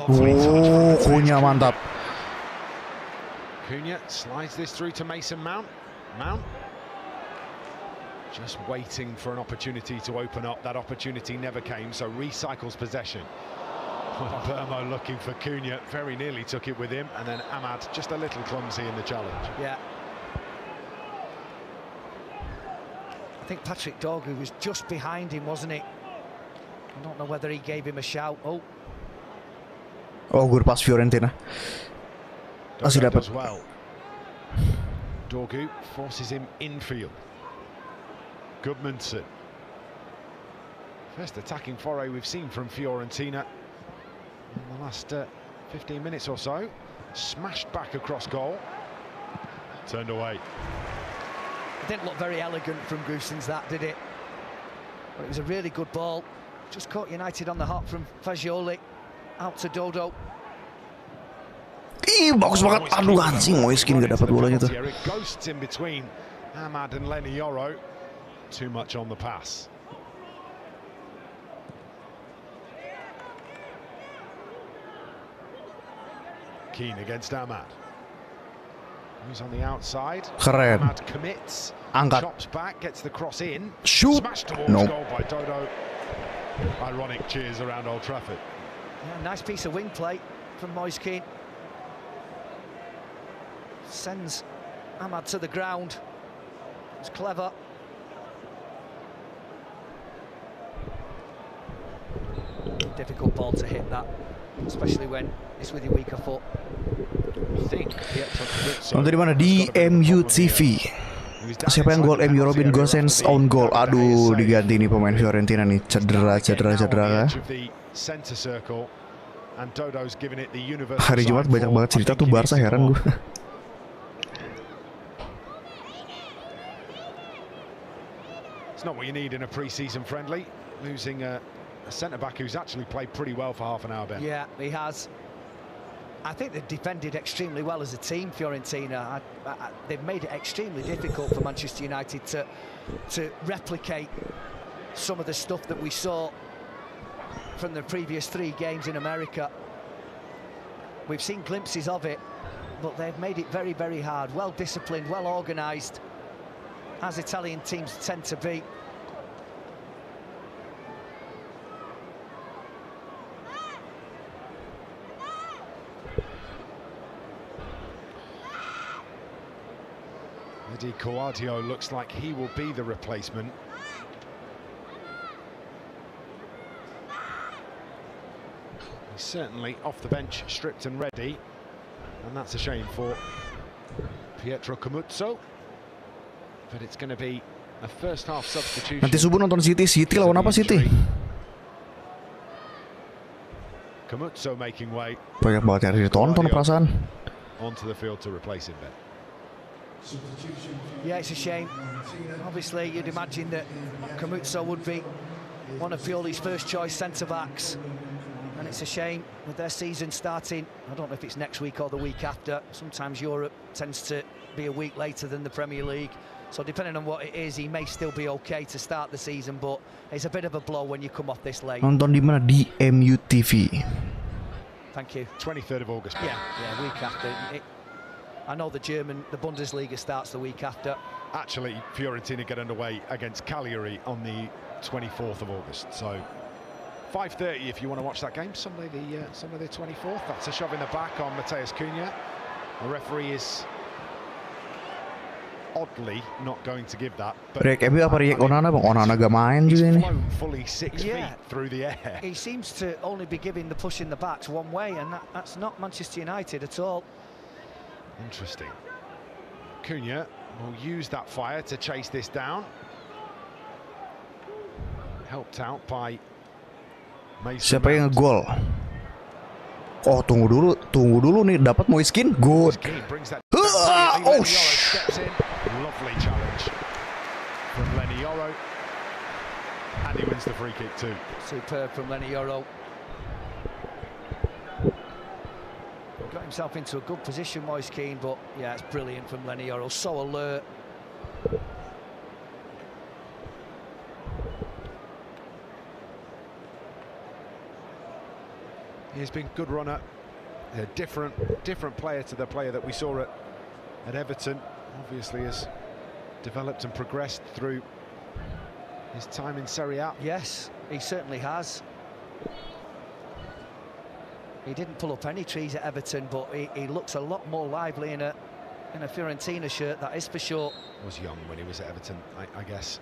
Cunha mantap. Cunha slides this through to Mason Mount. Mount just waiting for an opportunity to open up. That opportunity never came, so recycles possession. Burmo looking for Cunha, very nearly took it with him, and then Ahmad just a little clumsy in the challenge. Yeah. I think Patrick Dorgu was just behind him, wasn't he? I don't know whether he gave him a shout. Oh, good pass Fiorentina. Masih dapat. Well. Dorgu forces him infield. Goodmanson. First attacking foray we've seen from Fiorentina in the last 15 minutes or so. Smashed back across goal. Turned away. It didn't look very elegant from Gosens, that, did it? But it was a really good ball. Just caught United on the hop from Fagioli. Out to Dodo. Ih, bagus banget. Aduh, anjing, Moiskin gak dapat bolanya tuh. Ghosts in between Ahmad and Lenny Yoro. Too much on the pass. Keane against Ahmad. Who's on the outside? Keren. Ahmad commits. Angkat. Chops back, gets the cross in. Shoot. Smashed towards No. goal by Dodo. Ironic cheers around Old Trafford. Yeah, nice piece of wing play from Moise Keane. Sends Ahmad to the ground. It's clever. Difficult ball to hit that, especially when it's with your weaker foot. Nonton di mana? Di MU TV. Siapa yang gol MU? Robin Gosens own goal. Aduh, diganti nih pemain Fiorentina nih. Cedera kah? Hari Jumat banyak banget cerita tuh Barca, heran gue. It's not what you need in a pre-season friendly. Losing a centre-back who's actually played pretty well for half an hour, Ben. Yeah, he has. I think they've defended extremely well as a team, Fiorentina. They've made it extremely difficult for Manchester United to replicate some of the stuff that we saw from the previous 3 games in America. We've seen glimpses of it, but they've made it very, very hard. Well disciplined, well organised, as Italian teams tend to be. Eddie Coadio looks like he will be the replacement. He's certainly off the bench, stripped and ready, and that's a shame for Pietro Camuzzo. But it's going to be a first half substitution. Nanti subuh nonton City lawan apa City? Camuzzo making way. Banyak banget yang ditonton perasaan. Onto the field to replace him, Ben. Yeah, it's a shame. Obviously, you'd imagine that Camuzzo would be one of Pioli's first choice centre-backs. And it's a shame with their season starting, I don't know if it's next week or the week after. Sometimes Europe tends to be a week later than the Premier League. So depending on what it is, he may still be okay to start the season, but it's a bit of a blow when you come off this late. Nonton di mana? Di MU TV. Thank you. 23rd of August. Yeah, week after. I know the Bundesliga starts the week after. Actually, Fiorentina get underway against Cagliari on the 24th of August. So 5:30 if you want to watch that game. Sunday the 24th. That's a shove in the back on Matheus Cunha. The referee is oddly not going to give that. React MU apa react Onana, Bang? Onana gak main juga ini. Fully 6 feet through the air. He seems to only be giving the push in the backs one way, and that's not Manchester United at all. Interesting. Cunha will use that fire to chase this down. Helped out by Mason. Siapa yang ngegol? Oh, tunggu dulu nih, dapat Moiskin. Good. Oh, lovely challenge from Lenny Yoro, and he wins the free kick too. Superb from Lenny Yoro. Got himself into a good position, Moise Keane, but yeah, it's brilliant from Lenny Yoro. So alert. He's been good runner, a different player to the player that we saw at Everton. Obviously has developed and progressed through his time in Serie A. Yes, he certainly has. He didn't pull up any trees at Everton, but he looks a lot more lively in a Fiorentina shirt, that is for sure. Was young when he was at Everton, I guess.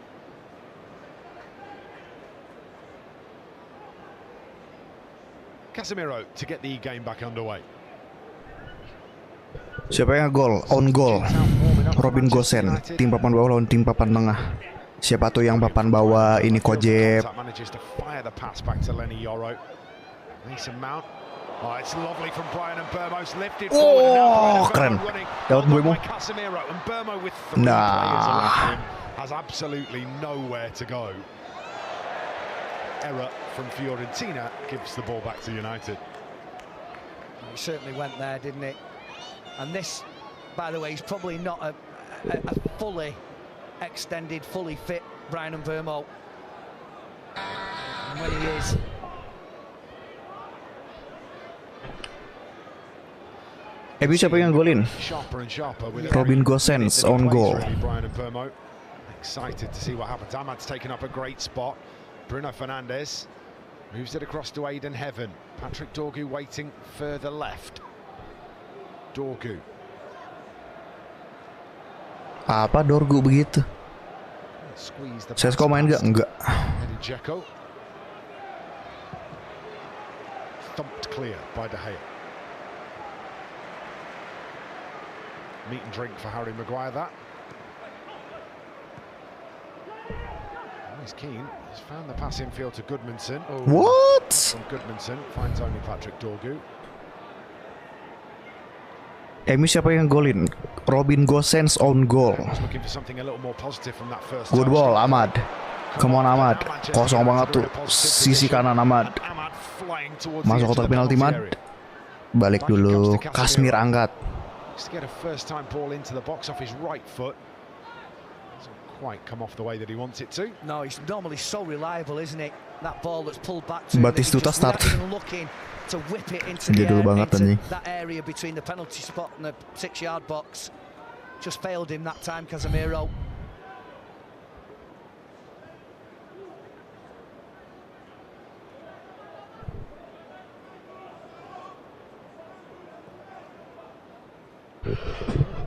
Casemiro to get the game back underway. Siapa yang gol? On goal. Robin Gosens, tim papan bawah lawan tim papan tengah. Siapa tuh yang papan bawah? Ini Kojep. Manages to fire the pass back to Lenny Yoro. Mason Mount. Oh, it's lovely from Brian and Burmo's lifted forward. Oh, keren. Dapat gue. Casemiro and Burmo with 3 players around him has absolutely nowhere to go. Error from Fiorentina gives the ball back to United. He certainly went there, didn't it? And this, by the way, is probably not a fully extended, fully fit Brian and Burmo. And when he is, MU siapa yang golin? Robin Gosens on goal. Excited to see what happens. Ahmad's taken up a great spot. Bruno Fernandes moves it across to Aidan Heaven. Patrick Dorgu waiting further left. Dorgu. Apa Dorgu begitu? Sesko main gak? Enggak. Thumped clear by De Gea. Meat and drink for Harry Maguire, that. He's keen. He's found the pass infield to Goodmanson. What? From Goodmanson finds only Patrick Dorgu. MU siapa yang golin? Robin Gosens on goal. Looking for something a little more positive from that first Good touch. ball, Ahmad. Come on, Ahmad. Kosong banget tuh. Sisi kanan Ahmad. Masuk kotak penalti, Ahmad. Balik dulu. Kasmir angkat. To get a first-time ball into the box off his right foot. Doesn't quite come off the way that he wants it to. No, he's normally so reliable, isn't it? That ball that's pulled back to Batistuta start. looking to whip it into that area between the penalty spot and the 6-yard box. Just failed him that time, Casemiro.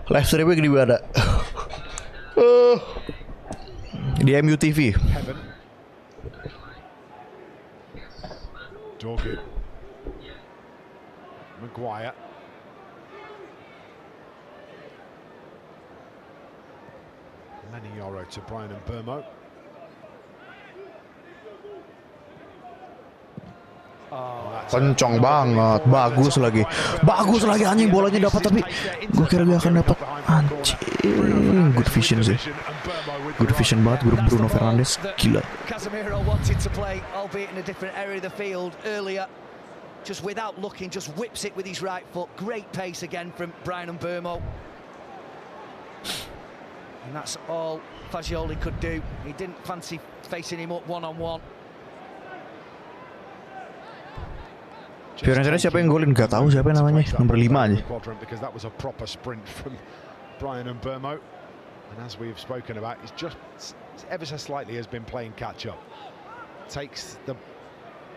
Live streaming di mana? Di MU TV. Dorgu. Maguire. Lenny Yoro to Brian and Burmo. Kencang banget, bagus lagi anjing, bolanya dapat tapi gue kira dia akan dapat. Anjing, good vision sih, good vision banget Bruno Fernandes, gila. Casemiro wanted to play, albeit in a different area of the field earlier, just without looking, just whips it with his right foot. Great pace again from Brian and Burmo, and that's all Fagioli could do. He didn't fancy facing him up one-on-one. Fiorentina siapa yang golin? Gak tahu siapa namanya, nomor 5 aja. Because that was a proper sprint from Brian and Burmo, and as we've spoken about, he's just ever so slightly has been playing catch up. Takes the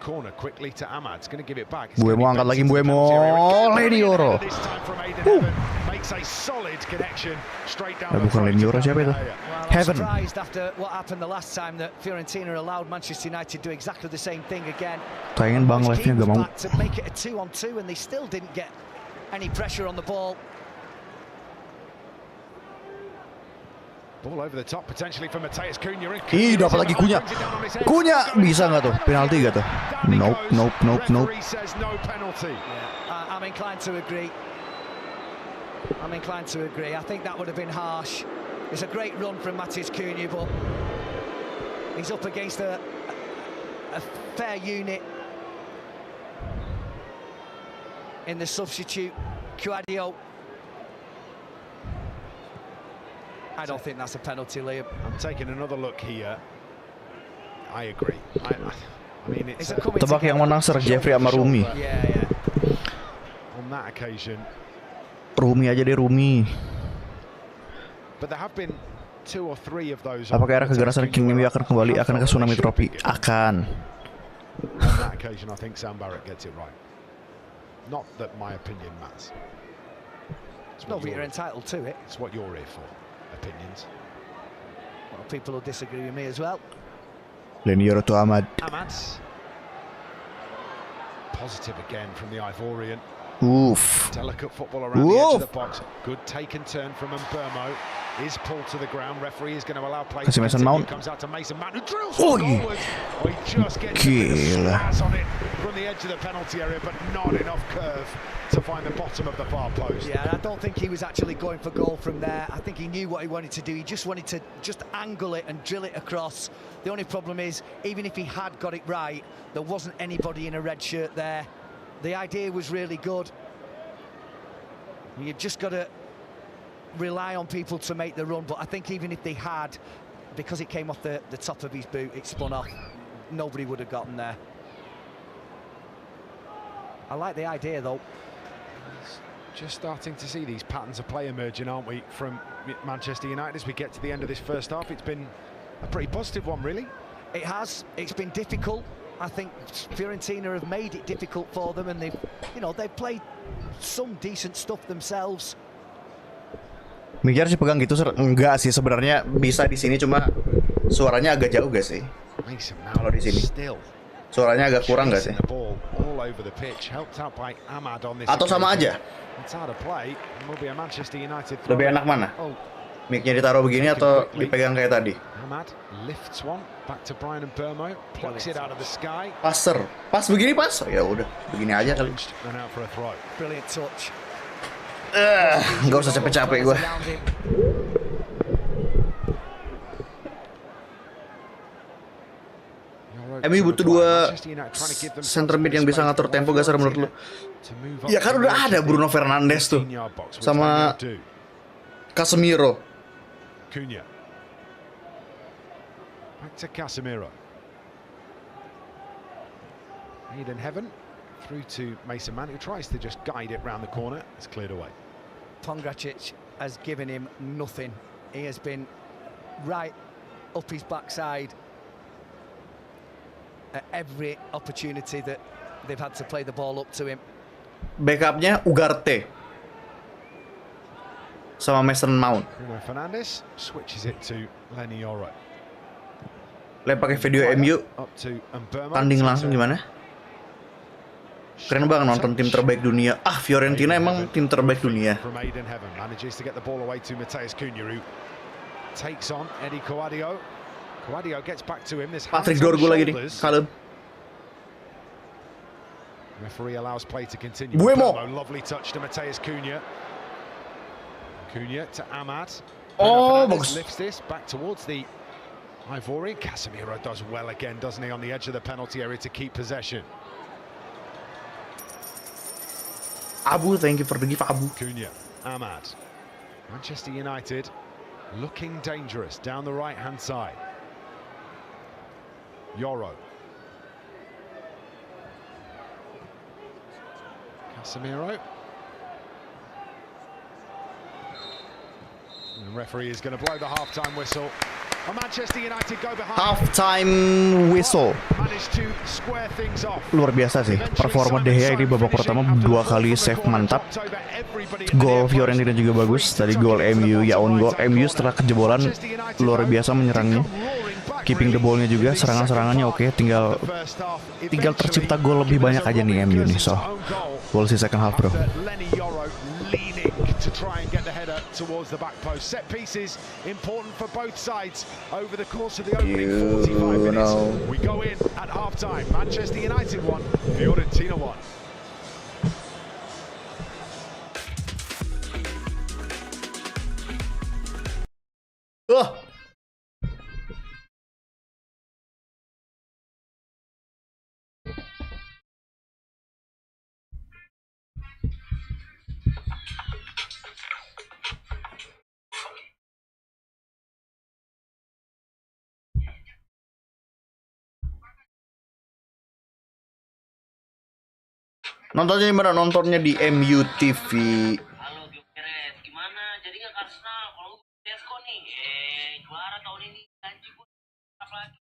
corner quickly to Ahmad. It's going to give it back. Buemo angkat lagi, Buemo. Lenny Yoro. Makes a solid connection straight down. Bukan Lenny Yoro, siapa itu? Heaven. Surprised after what happened the last time that Fiorentina allowed Manchester United do exactly the same thing again. Tayangin bang live-nya gak mau. To make it a 2-on-2 and they still didn't get any pressure on the ball. Ball over the top potentially for Matheus Cunha. Ih, dapat lagi Cunha. Cunha bisa nggak tuh? Penalti nggak tuh? Nope. I'm inclined to agree. I think that would have been harsh. It's a great run from Matheus Cunha, but he's up against a fair unit in the substitute, Cuadio. I don't think that's a penalty, Liam. I'm taking another look here. I agree. I mean, it's tebak yang menang Sir Jeffrey sama Rumi. Yeah. On that occasion. Rumi aja deh, Rumi. But there have been 2 or 3 of those. Apakah era kegerasan King Mimi akan kembali ke Tsunami Trophy? Akan. On that occasion, I think Sam Barrett gets it right. Not that my opinion matters. No, but you're entitled to it. It's what you're here for. Opinions. Well, people will disagree with me as well. Lenny Yoro to Ahmad. Positive again from the Ivorian. Oof. Delicate football around the edge of the box. Good take and turn from Mbermo. Is pulled to the ground. Referee is going to allow play. Mason Mount. Comes out to Mason Mount, who drills forward. He just gets a on it from the edge of the penalty area, but not enough curve to find the bottom of the far post. Yeah, I don't think he was actually going for goal from there. I think he knew what he wanted to do. He just wanted to angle it and drill it across. The only problem is, even if he had got it right, there wasn't anybody in a red shirt there. The idea was really good. You've just got to rely on people to make the run, but I think even if they had, because it came off the top of his boot, it spun off, nobody would have gotten there. I like the idea though. Just starting to see these patterns of play emerging, aren't we, from Manchester United as we get to the end of this first half. It's been a pretty positive one, really. It has. It's been difficult. I think Fiorentina have made it difficult for them, and they've played some decent stuff themselves. Mikir sih pegang gitu, enggak sih sebenarnya, bisa di sini, cuma suaranya agak jauh gak sih? Kalau di sini suaranya agak kurang gak sih? Atau sama aja? Lebih enak mana? Mic-nya ditaruh begini atau dipegang kayak tadi? Ahmad lifts one back to Brian and Burmo, plucks it out of the sky. Passer, pas begini pas. Ya udah, begini aja kali. And out for a throw. Brilliant touch. Nggak usah capek-capek gue. MU butuh dua center mid yang bisa ngatur tempo gak menurut lu? Ya kan udah ada Bruno Fernandes tuh sama Casemiro. Cunha. Back to Casemiro. Aiden Heaven through to Mason Mount, who tries to just guide it round the corner. It's cleared away. Pongracic has given him nothing. He has been right up his backside at every opportunity that they've had to play the ball up to him. Backupnya Ugarte sama Mason Mount. Bruno Fernandes switches it to Lenny Yoro. Lihat pakai video MU tanding langsung gimana? Keren banget nonton tim terbaik dunia. Ah, Fiorentina emang tim terbaik dunia. From Aiden Heaven manages to get the ball away to Matheus Cunha, who takes on Eddie Coadio. Coadio gets back to him. This Patrick Dorgu lagi nih, kalem. Referee allows play to continue. Buemo. Lovely touch to Matheus Cunha. Cunha to Ahmad. Oh, bagus. Lifts this back towards the Ivorian. Casemiro does well again, doesn't he, on the edge of the penalty area to keep possession. Abu, thank you for the gift, Abu. Cunha, Ahmad. Manchester United looking dangerous down the right-hand side. Yoro. Casemiro. And the referee is going to blow the half-time whistle. And Manchester United go behind. Half-time whistle. Managed to square things off. Luar biasa sih, performa De Gea ini babak pertama 2 kali save mantap. Gol Fiorentina juga bagus. Tadi gol MU, ya on goal MU setelah kejebolan luar biasa menyerangnya. Keeping the ball-nya juga, serangan-serangannya oke. Tinggal tercipta gol lebih banyak aja nih MU nih. So, we'll see second half, bro. To try and get the header towards the back post. Set pieces important for both sides over the course of the opening 45 minutes. We go in at half-time. Manchester United 1, Fiorentina 1. Nontonnya di mana? Nontonnya di MU TV. Halo Gyokeres, gimana? Jadi nggak Arsenal? Kalau Desko nih, juara tahun ini janji gue apa lagi?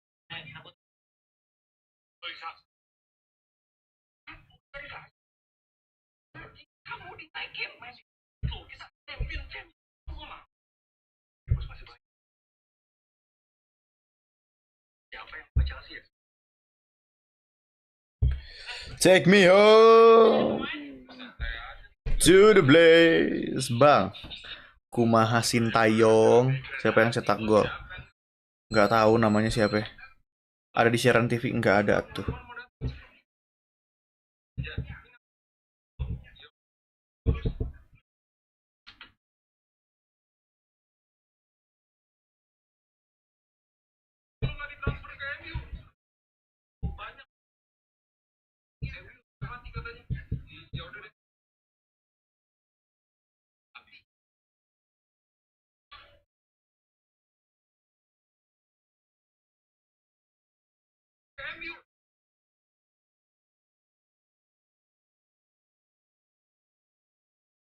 Kamu ditaikin masih itu kita champion semua. Siapa yang baca sih? Take me home to the place, Bang. Kumaha Sintayong. Siapa yang cetak gol? Nggak tahu namanya siapa. Ada di siaran TV? Nggak ada tuh.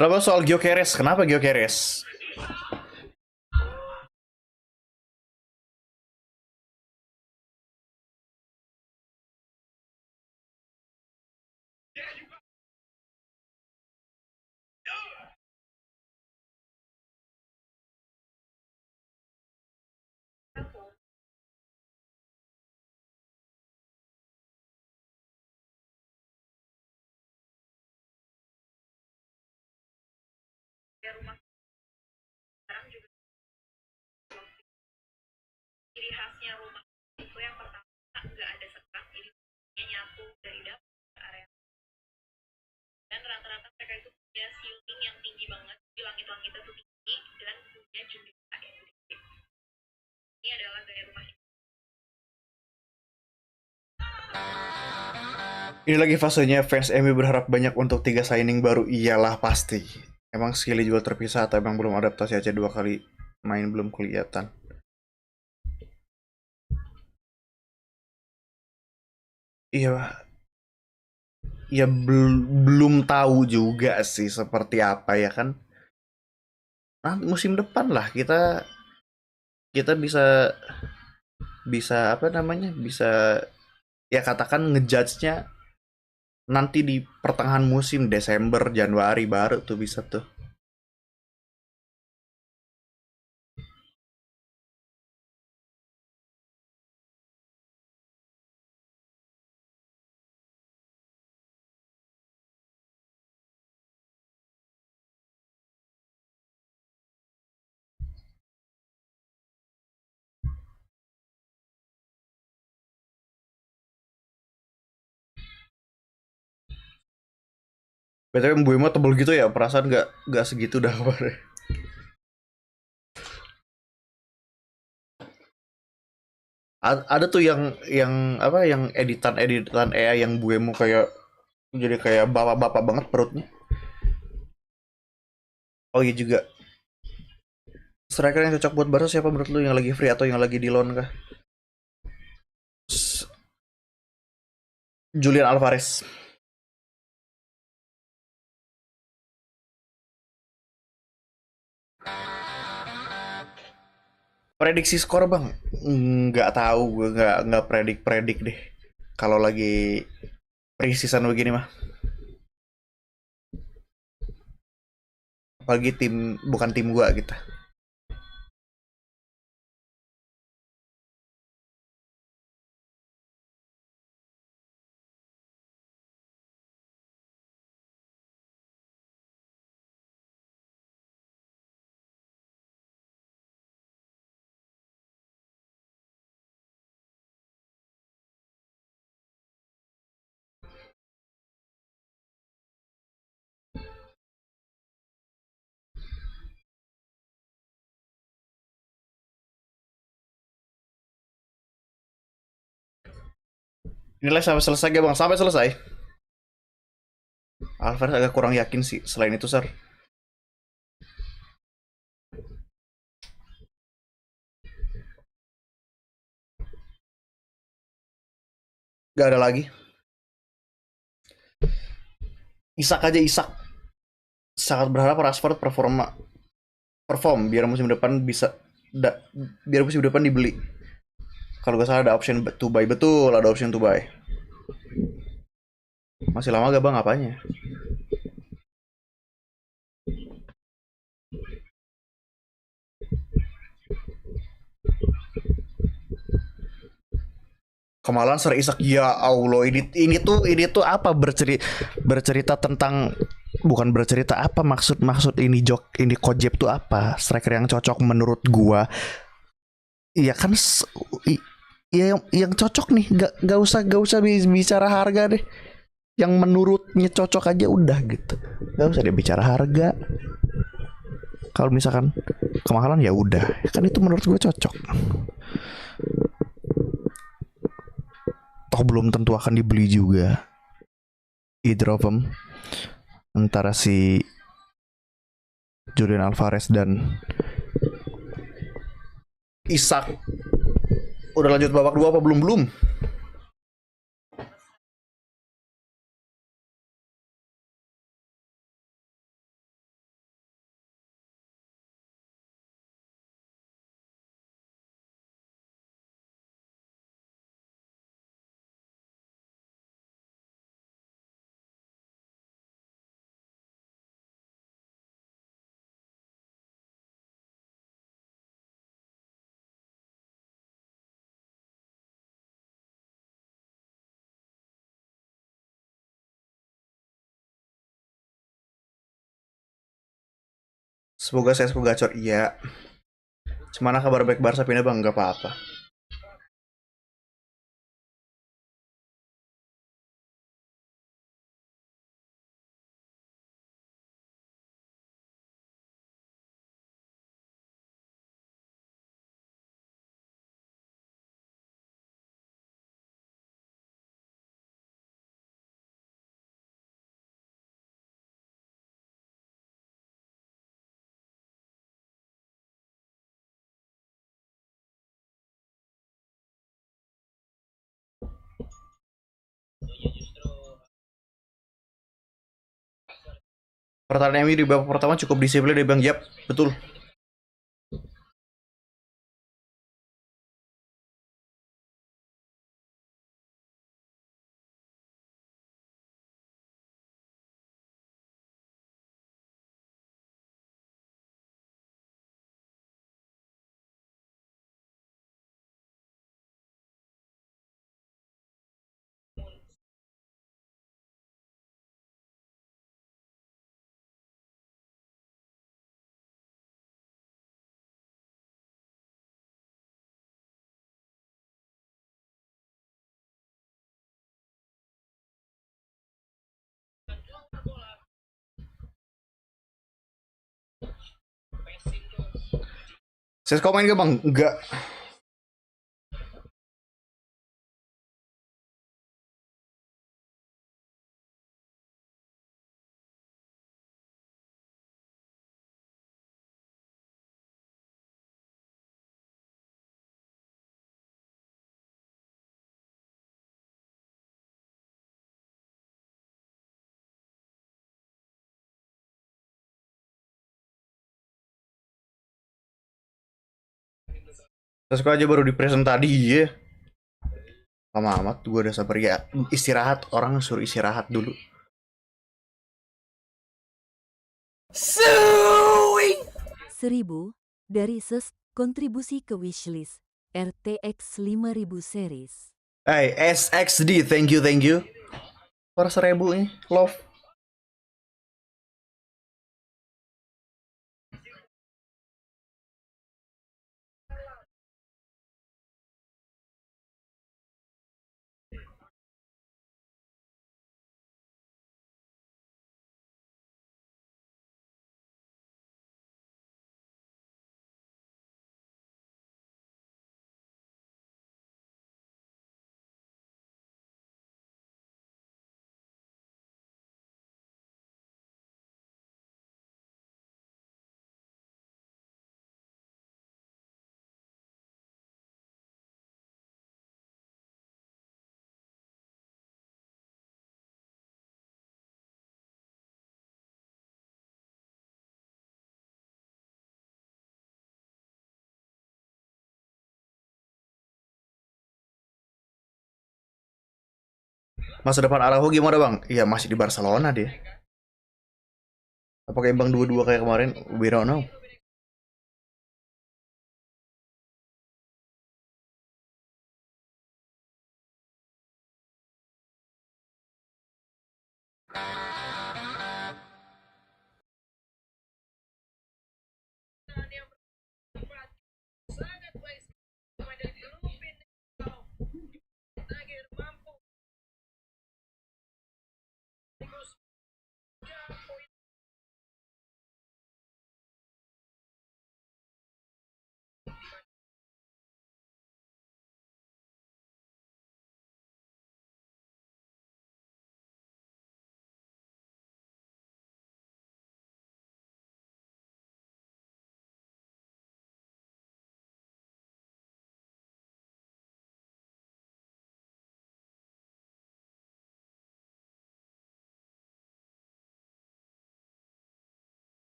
Kenapa soal Gyokeres? Kenapa Gyokeres? aksesnya rumah itu yang pertama nggak ada sekat, jadi dia nyatu dari dapur ke area. Dan rata-rata mereka itu punya ceiling yang tinggi banget, di langit-langitnya tuh tinggi dan punya jendela yang gede. Ini adalah gaya rumah ini. Ini lagi fasenya fans MU berharap banyak untuk 3 signing baru. Iyalah pasti. Emang skillnya juga terpisah atau emang belum adaptasi aja 2 kali main belum kelihatan. Iya, ya belum tahu juga sih seperti apa ya kan. Nah, musim depan lah kita kita bisa bisa apa namanya? Bisa ya katakan ngejudge-nya nanti di pertengahan musim Desember Januari baru tuh bisa tuh. BTW Mbuemo tebel gitu ya, perasaan nggak segitu dah kemarin. Ada tuh yang apa yang editan AI yang Mbuemo kayak jadi kayak bapak-bapak banget perutnya. Oh iya juga. Striker yang cocok buat Barca siapa menurut lu, yang lagi free atau yang lagi di loan kah? Julian Alvarez. Prediksi skor bang? Nggak tahu, gue nggak predik deh. Kalau lagi pre-season begini mah. Apalagi tim bukan tim gua gitu. Inilah sampai selesai gak bang? Sampai selesai. Alvarez agak kurang yakin sih. Selain itu, Sar. Gak ada lagi. Isak aja Isak. Sangat berharap Rashford perform biar musim depan bisa biar musim depan dibeli. Kalau gak salah ada option to buy, betul ada option to buy. Masih lama gak bang apanya? Kemalan Sir Isak, ya Allah, ini tuh apa, bercerita tentang, bukan bercerita, apa maksud ini ini Kojep tuh apa? Striker yang cocok menurut gua. Iya kan, ya yang cocok nih, gak usah bicara harga deh. Yang menurutnya cocok aja udah gitu. Gak usah dia bicara harga. Kalau misalkan kemahalan ya udah, kan itu menurut gue cocok. Toh belum tentu akan dibeli juga. Either of them, antara si Julian Alvarez dan Isak. Udah lanjut babak 2 apa belum? Semoga saya gacor. Iya. Semana kabar baik Barca pindah bang? Gak apa-apa. Pertahanan MU di babak pertama cukup disiplin deh Bang. Yap, betul. Sesko main gak Bang? Enggak. Sesko aja baru di present tadi ya. Lama amat gue udah sabar ya. Istirahat, orang suruh istirahat dulu. 1000 dari SES kontribusi ke wishlist RTX 5000 series. Hey, SXD, thank you, thank you. Per 1000 nih, love. Masa depan Araujo gimana Bang? Iya masih di Barcelona dia. Apakah imbang 2-2 kayak kemarin? We don't know.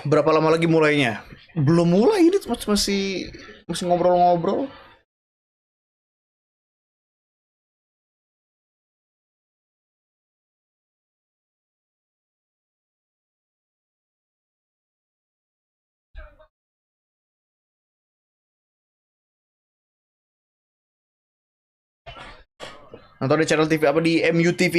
Berapa lama lagi mulainya? Belum mulai ini masih masih ngobrol-ngobrol. Nonton di channel TV apa di MUTV?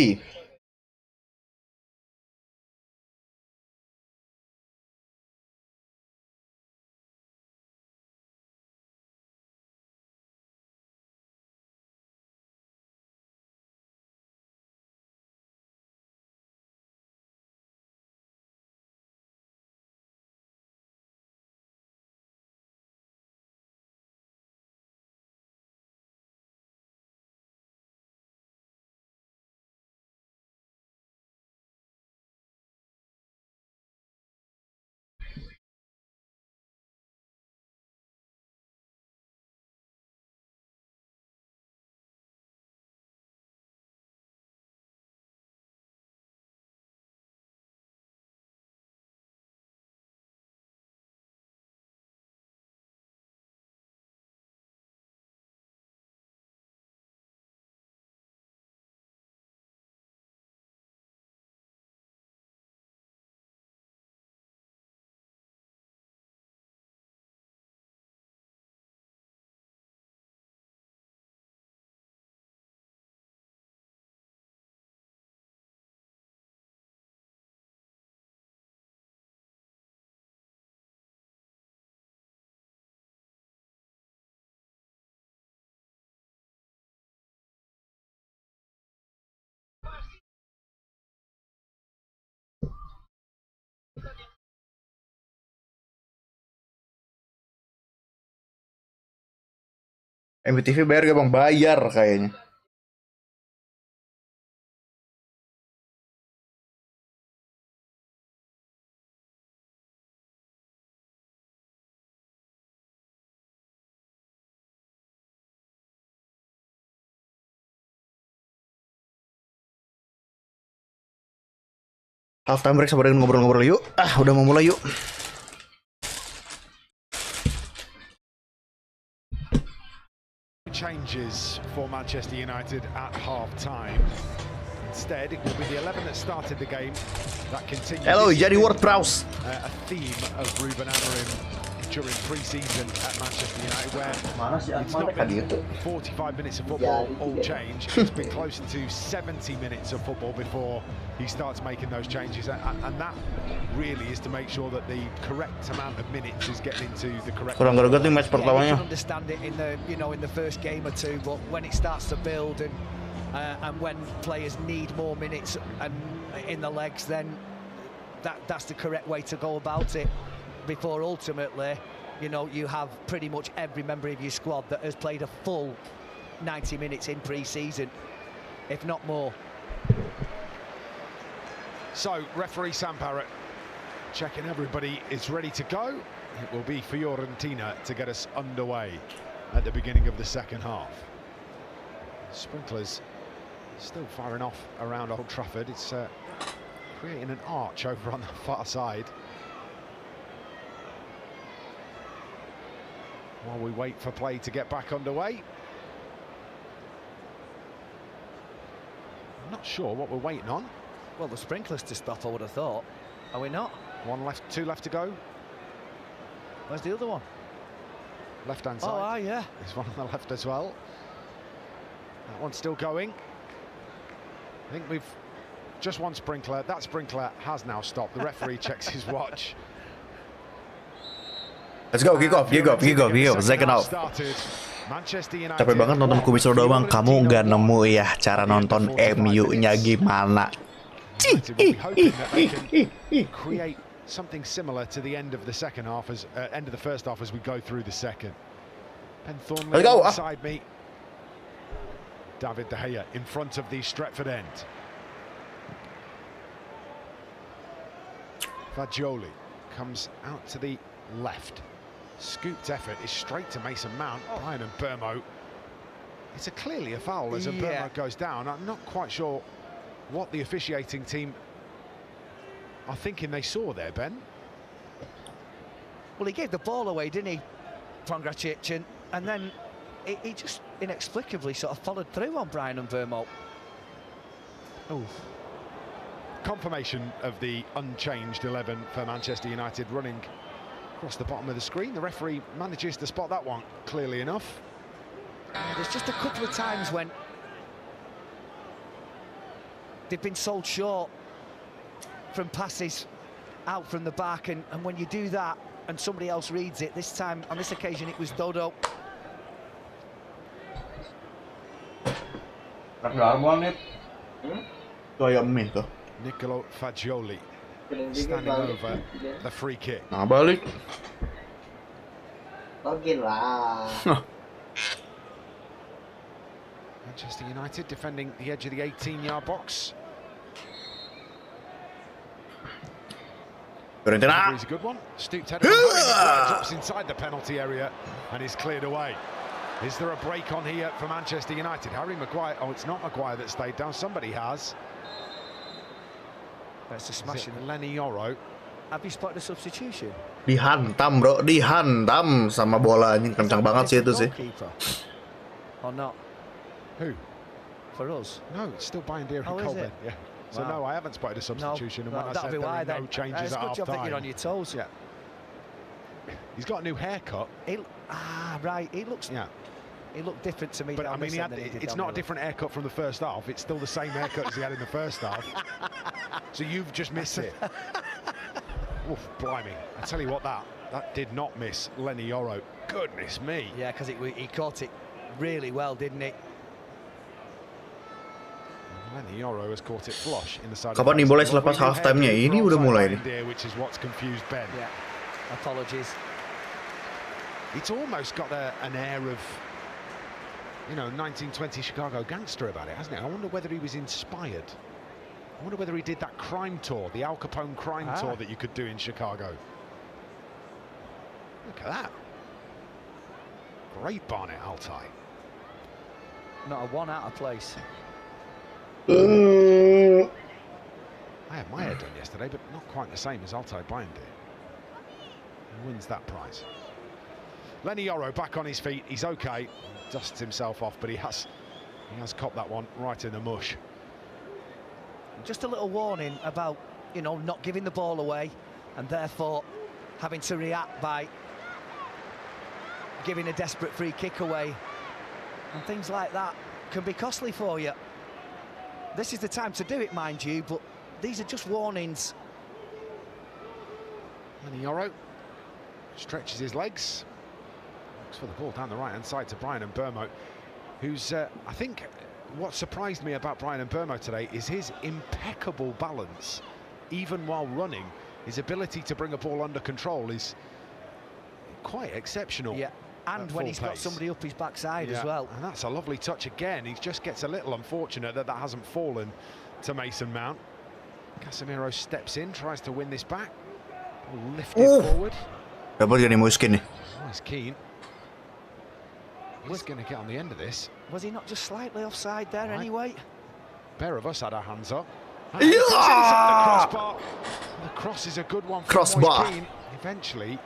MTV bayar gak bang? Bayar kayaknya. Half time break, sabarin ngobrol-ngobrol yuk. Udah mau mulai yuk. Changes for Manchester United at half time. Instead, it will be the 11 that started the game that continues. Hello, jadi word browse. A theme of Ruben Amorim during pre-season at Manchester United, where it's not been 45 minutes of football all change. It's been closer to 70 minutes of football before he starts making those changes, and that really is to make sure that the correct amount of minutes is getting into the correct. Kurang greget nih match pertamanya. You can understand it in the in the first game or two, but when it starts to build and when players need more minutes and in the legs, then that's the correct way to go about it. Before ultimately, you have pretty much every member of your squad that has played a full 90 minutes in pre-season, if not more. So, referee Sam Parrott checking everybody is ready to go. It will be Fiorentina to get us underway at the beginning of the second half. Sprinklers still firing off around Old Trafford. It's creating an arch over on the far side. While we wait for play to get back underway. I'm not sure what we're waiting on. Well, the sprinklers to stop, I would have thought. Are we not? Two left to go. Where's the other one? Left-hand side. Oh, yeah. There's one on the left as well. That one's still going. I think we've just one sprinkler. That sprinkler has now stopped. The referee checks his watch. Let's go, kick off, second half. Capek banget nonton kumis roda bang. Kamu nggak nemu ya cara nonton MU-nya gimana? Create something similar to the end of the second half, as end of the first half as we go through the second. Ben Thornley beside me. David De Gea in front of the Stretford end. Fagioli comes out to the left. Scooped effort is straight to Mason Mount. Brian and Burmo. It's clearly a foul as Burmo goes down. I'm not quite sure what the officiating team are thinking they saw there, Ben. Well, he gave the ball away, didn't he, Pongracic, and then he just inexplicably sort of followed through on Brian and Burmo. Oh. Confirmation of the unchanged 11 for Manchester United running across the bottom of the screen. The referee manages to spot that one clearly enough. There's just a couple of times when they've been sold short from passes out from the back, and when you do that and somebody else reads it, this time, on this occasion, it was Dodo. Nicolo Fagioli standing over the free kick. Nah, balik. Manchester United defending the edge of the 18-yard box. Fiorentina. He's a good one. Stooped header. Drops inside the penalty area and is cleared away. Is there a break on here for Manchester United? Harry Maguire. Oh, it's not Maguire that stayed down. Somebody has. That's a smashing. Lenny Yoro. Have you spotted a substitution? Dihantam bro, dihantam sama bolanya, kencang banget sih itu sih. Or not? Who? For us? No, it's still Bayern and Colbert. Yeah. So no, I haven't spotted a substitution. No, and when I said there were no changes at half time. It's a good job that you're on your toes. Yeah. He's got a new haircut. Right. He looks. Yeah. He looked different to me. But I mean, it's not a different haircut from the first half. It's still the same haircut as he had in the first half. So you've just missed it. Oof, blimey. I tell you what, that did not miss Lenny Yoro. Goodness me. Yeah, because he caught it really well, didn't he? Lenny Yoro has caught it flush in the side. Kapan nih boleh selepas half time-nya? Ini udah mulai nih. Which is what's confused Ben. Yeah. Apologies. It's almost got an air of you know, 1920 Chicago gangster about it, hasn't it? I wonder whether he was inspired. I wonder whether he did that crime tour, the Al Capone crime tour that you could do in Chicago. Look at that. Great Barnet Altai. Not a one out of place. I had my hair done yesterday, but not quite the same as Altai Bayern did. He wins that prize. Lenny Yoro back on his feet. He's okay. Dusts himself off, but he has copped that one right in the mush. Just a little warning about, you know, not giving the ball away and therefore having to react by giving a desperate free kick away. And things like that can be costly for you. This is the time to do it, mind you, but these are just warnings. Lenny Yoro stretches his legs. Looks for the ball down the right-hand side to Brian Mbermo, who's, I think, what surprised me about Brian Mbermo today is his impeccable balance, even while running. His ability to bring a ball under control is quite exceptional. Yeah, and when he's got somebody up his backside as well. And that's a lovely touch again. He just gets a little unfortunate that that hasn't fallen to Mason Mount. Casemiro steps in, tries to win this back. Lifted forward. Dapat jadi Muskin nih. Oh, he's keen. He's going to get on the end of this. Was he not just slightly offside there anyway? Pair of us had our hands up. Yeah! The crossbar. The cross is a good one for Crossbar. Moise Keane. Eventually,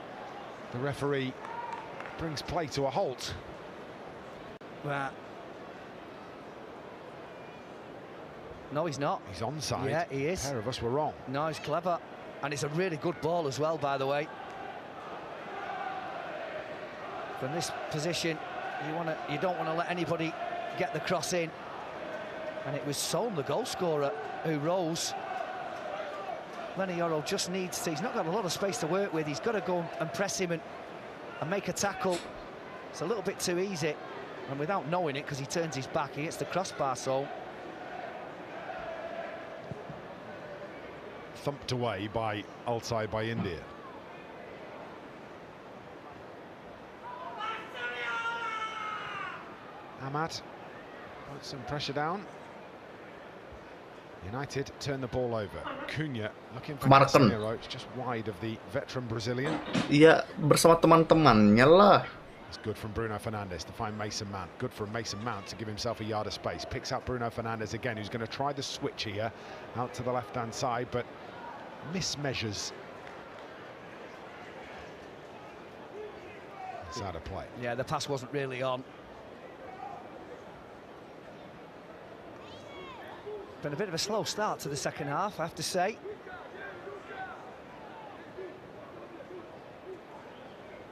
the referee brings play to a halt. Right. No, he's not. He's onside. Yeah, he is. Pair of us were wrong. No, he's clever. And it's a really good ball as well, by the way. From this position, you don't want to let anybody get the cross in. And it was Solm, the goal scorer, who rose. Lenny Yoro just needs to, he's not got a lot of space to work with. He's got to go and press him and make a tackle. It's a little bit too easy. And without knowing it, because he turns his back, he hits the crossbar, so. Thumped away by Altai by India. Ahmad puts some pressure down. United turn the ball over. Cunha looking for Casemiro. It's just wide of the veteran Brazilian. Iya, bersama teman-temannya lah. It's good from Bruno Fernandes to find Mason Mount. Good from Mason Mount to give himself a yard of space. Picks out Bruno Fernandes again, who's going to try the switch here out to the left-hand side, but mismeasures. It's out of play. Yeah, the pass wasn't really on. Been a bit of a slow start to the second half, I have to say.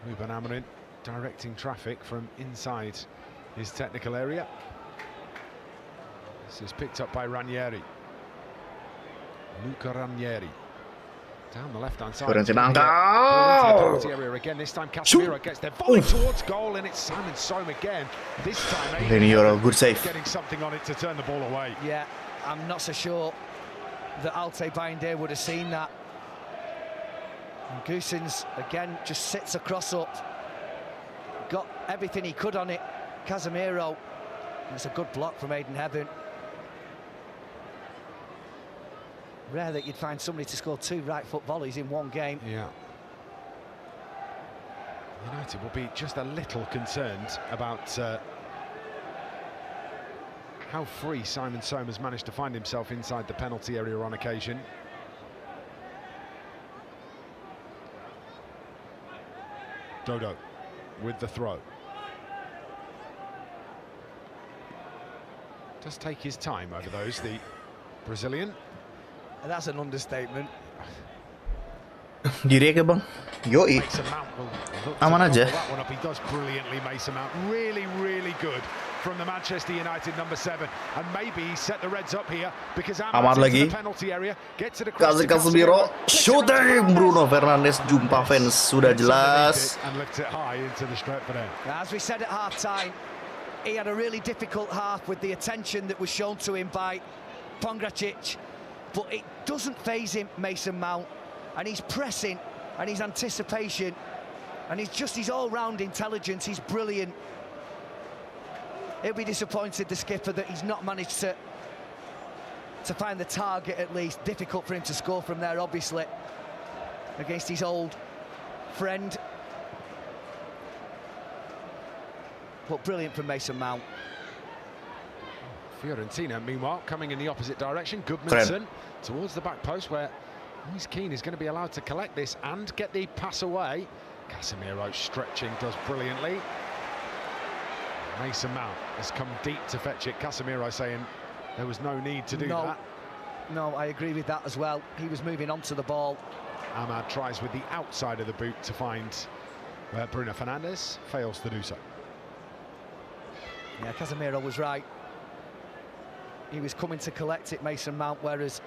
Ruben Amorim directing traffic from inside his technical area. This is picked up by Ranieri. Luca Ranieri. Down the left-hand side. Fiorentina penalty area again. This time Casemiro gets their volley towards goal, and it's Simon Sohm again. This time Lenny Yoro, good save. Getting something on it to turn the ball away. Yeah, I'm not so sure that Altai Bayern would have seen that. And Goossens again just sits across up. Got everything he could on it. Casemiro. And it's a good block from Aidan Heaven. Rare that you'd find somebody to score 2 right-foot volleys in one game. Yeah. United will be just a little concerned about how free Simon Sohm has managed to find himself inside the penalty area on occasion. Dodo with the throw. Does take his time over those, the Brazilian. And that's an understatement. Diri ya bang. Yoi. Aman aja. He does brilliantly, Mason Mount. Really, really good from the Manchester United number 7. And maybe he set the Reds up here because Aman lagi. the penalty area, gets to the cross. Casemiro, shooting. Bruno Fernandes jumpa fans sudah jelas. And lifts it high into the straight for them. As we said at half-time, he had a really difficult half with the attention that was shown to him by Pongracic. But it doesn't faze him, Mason Mount, and he's pressing and his anticipation and his all-round intelligence. He's brilliant. He'll be disappointed, the skipper, that he's not managed to find the target at least. Difficult for him to score from there, obviously, against his old friend. But brilliant from Mason Mount. Fiorentina, meanwhile, coming in the opposite direction. Goodmanson towards the back post, where Moise Kean is going to be allowed to collect this and get the pass away. Casemiro stretching, does brilliantly. Mason Mount has come deep to fetch it. Casemiro saying there was no need to do that. No, I agree with that as well. He was moving onto the ball. Ahmad tries with the outside of the boot to find Bruno Fernandes, fails to do so. Yeah, Casemiro was right. He was coming to collect it, Mason Mount, whereas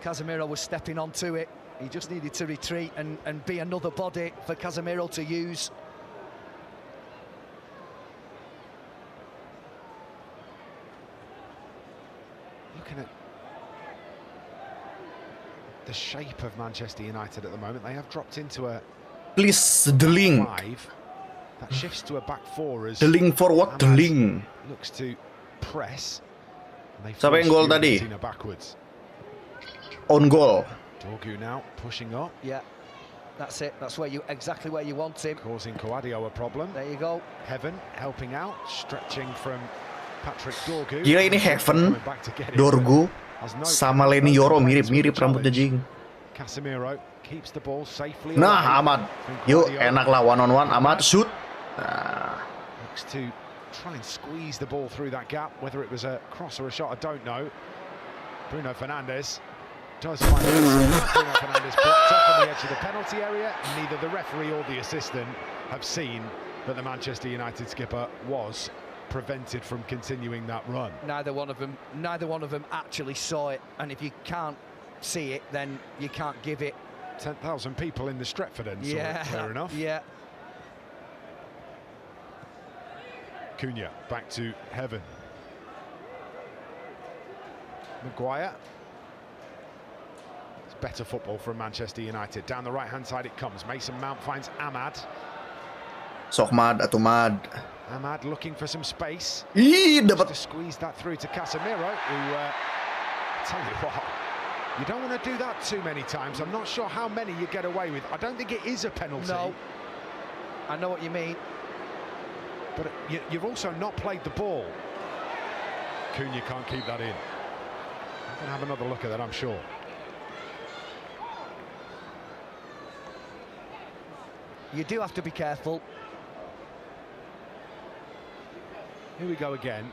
Casemiro was stepping onto it. He just needed to retreat and be another body for Casemiro to use. Looking at the shape of Manchester United at the moment, they have dropped into a Please, the link. 5. That shifts to a back 4 as The link for what? The Ahmad link. looks to press. And they Siapa yang force gol tadi? Fiorentina backwards. On goal. Dorgu now pushing up, Yeah, that's it. That's exactly where you want him. causing Coadio a problem. There you go. Heaven helping out, stretching from Patrick Dorgu. Gila ini Heaven, Coming back to get it. Dorgu, Has no sama counter, Leni Yoro complaints with mirip-mirip the rambutnya challenge. jing. Casemiro keeps the ball safely Nah, away Ahmad. from Yuk, Coadio. enak lah one on one. Ahmad shoot. Nah. Looks to try and squeeze the ball through that gap. Whether it was a cross or a shot, I don't know. Bruno Fernandes does find it. Bruno Fernandes blocked up on the edge of the penalty area. Neither the referee or the assistant have seen that the Manchester United skipper was prevented from continuing that run. Neither one of them actually saw it. And if you can't see it, then you can't give it. 10,000 people in the Stretford end saw it, fair enough. Yeah. Cunha back to Heaven. Maguire. It's better football from Manchester United. Down the right-hand side it comes. Mason Mount finds Ahmad. Sok Mad atau Mad. Ahmad looking for some space. Ih, Just dapat. to squeeze that through to Casemiro, who, tell you what, you don't want to do that too many times. I'm not sure how many you get away with. I don't think it is a penalty. No. I know what you mean. But you've also not played the ball. Cunha can't keep that in. I'm going to have another look at that, I'm sure. You do have to be careful. Here we go again.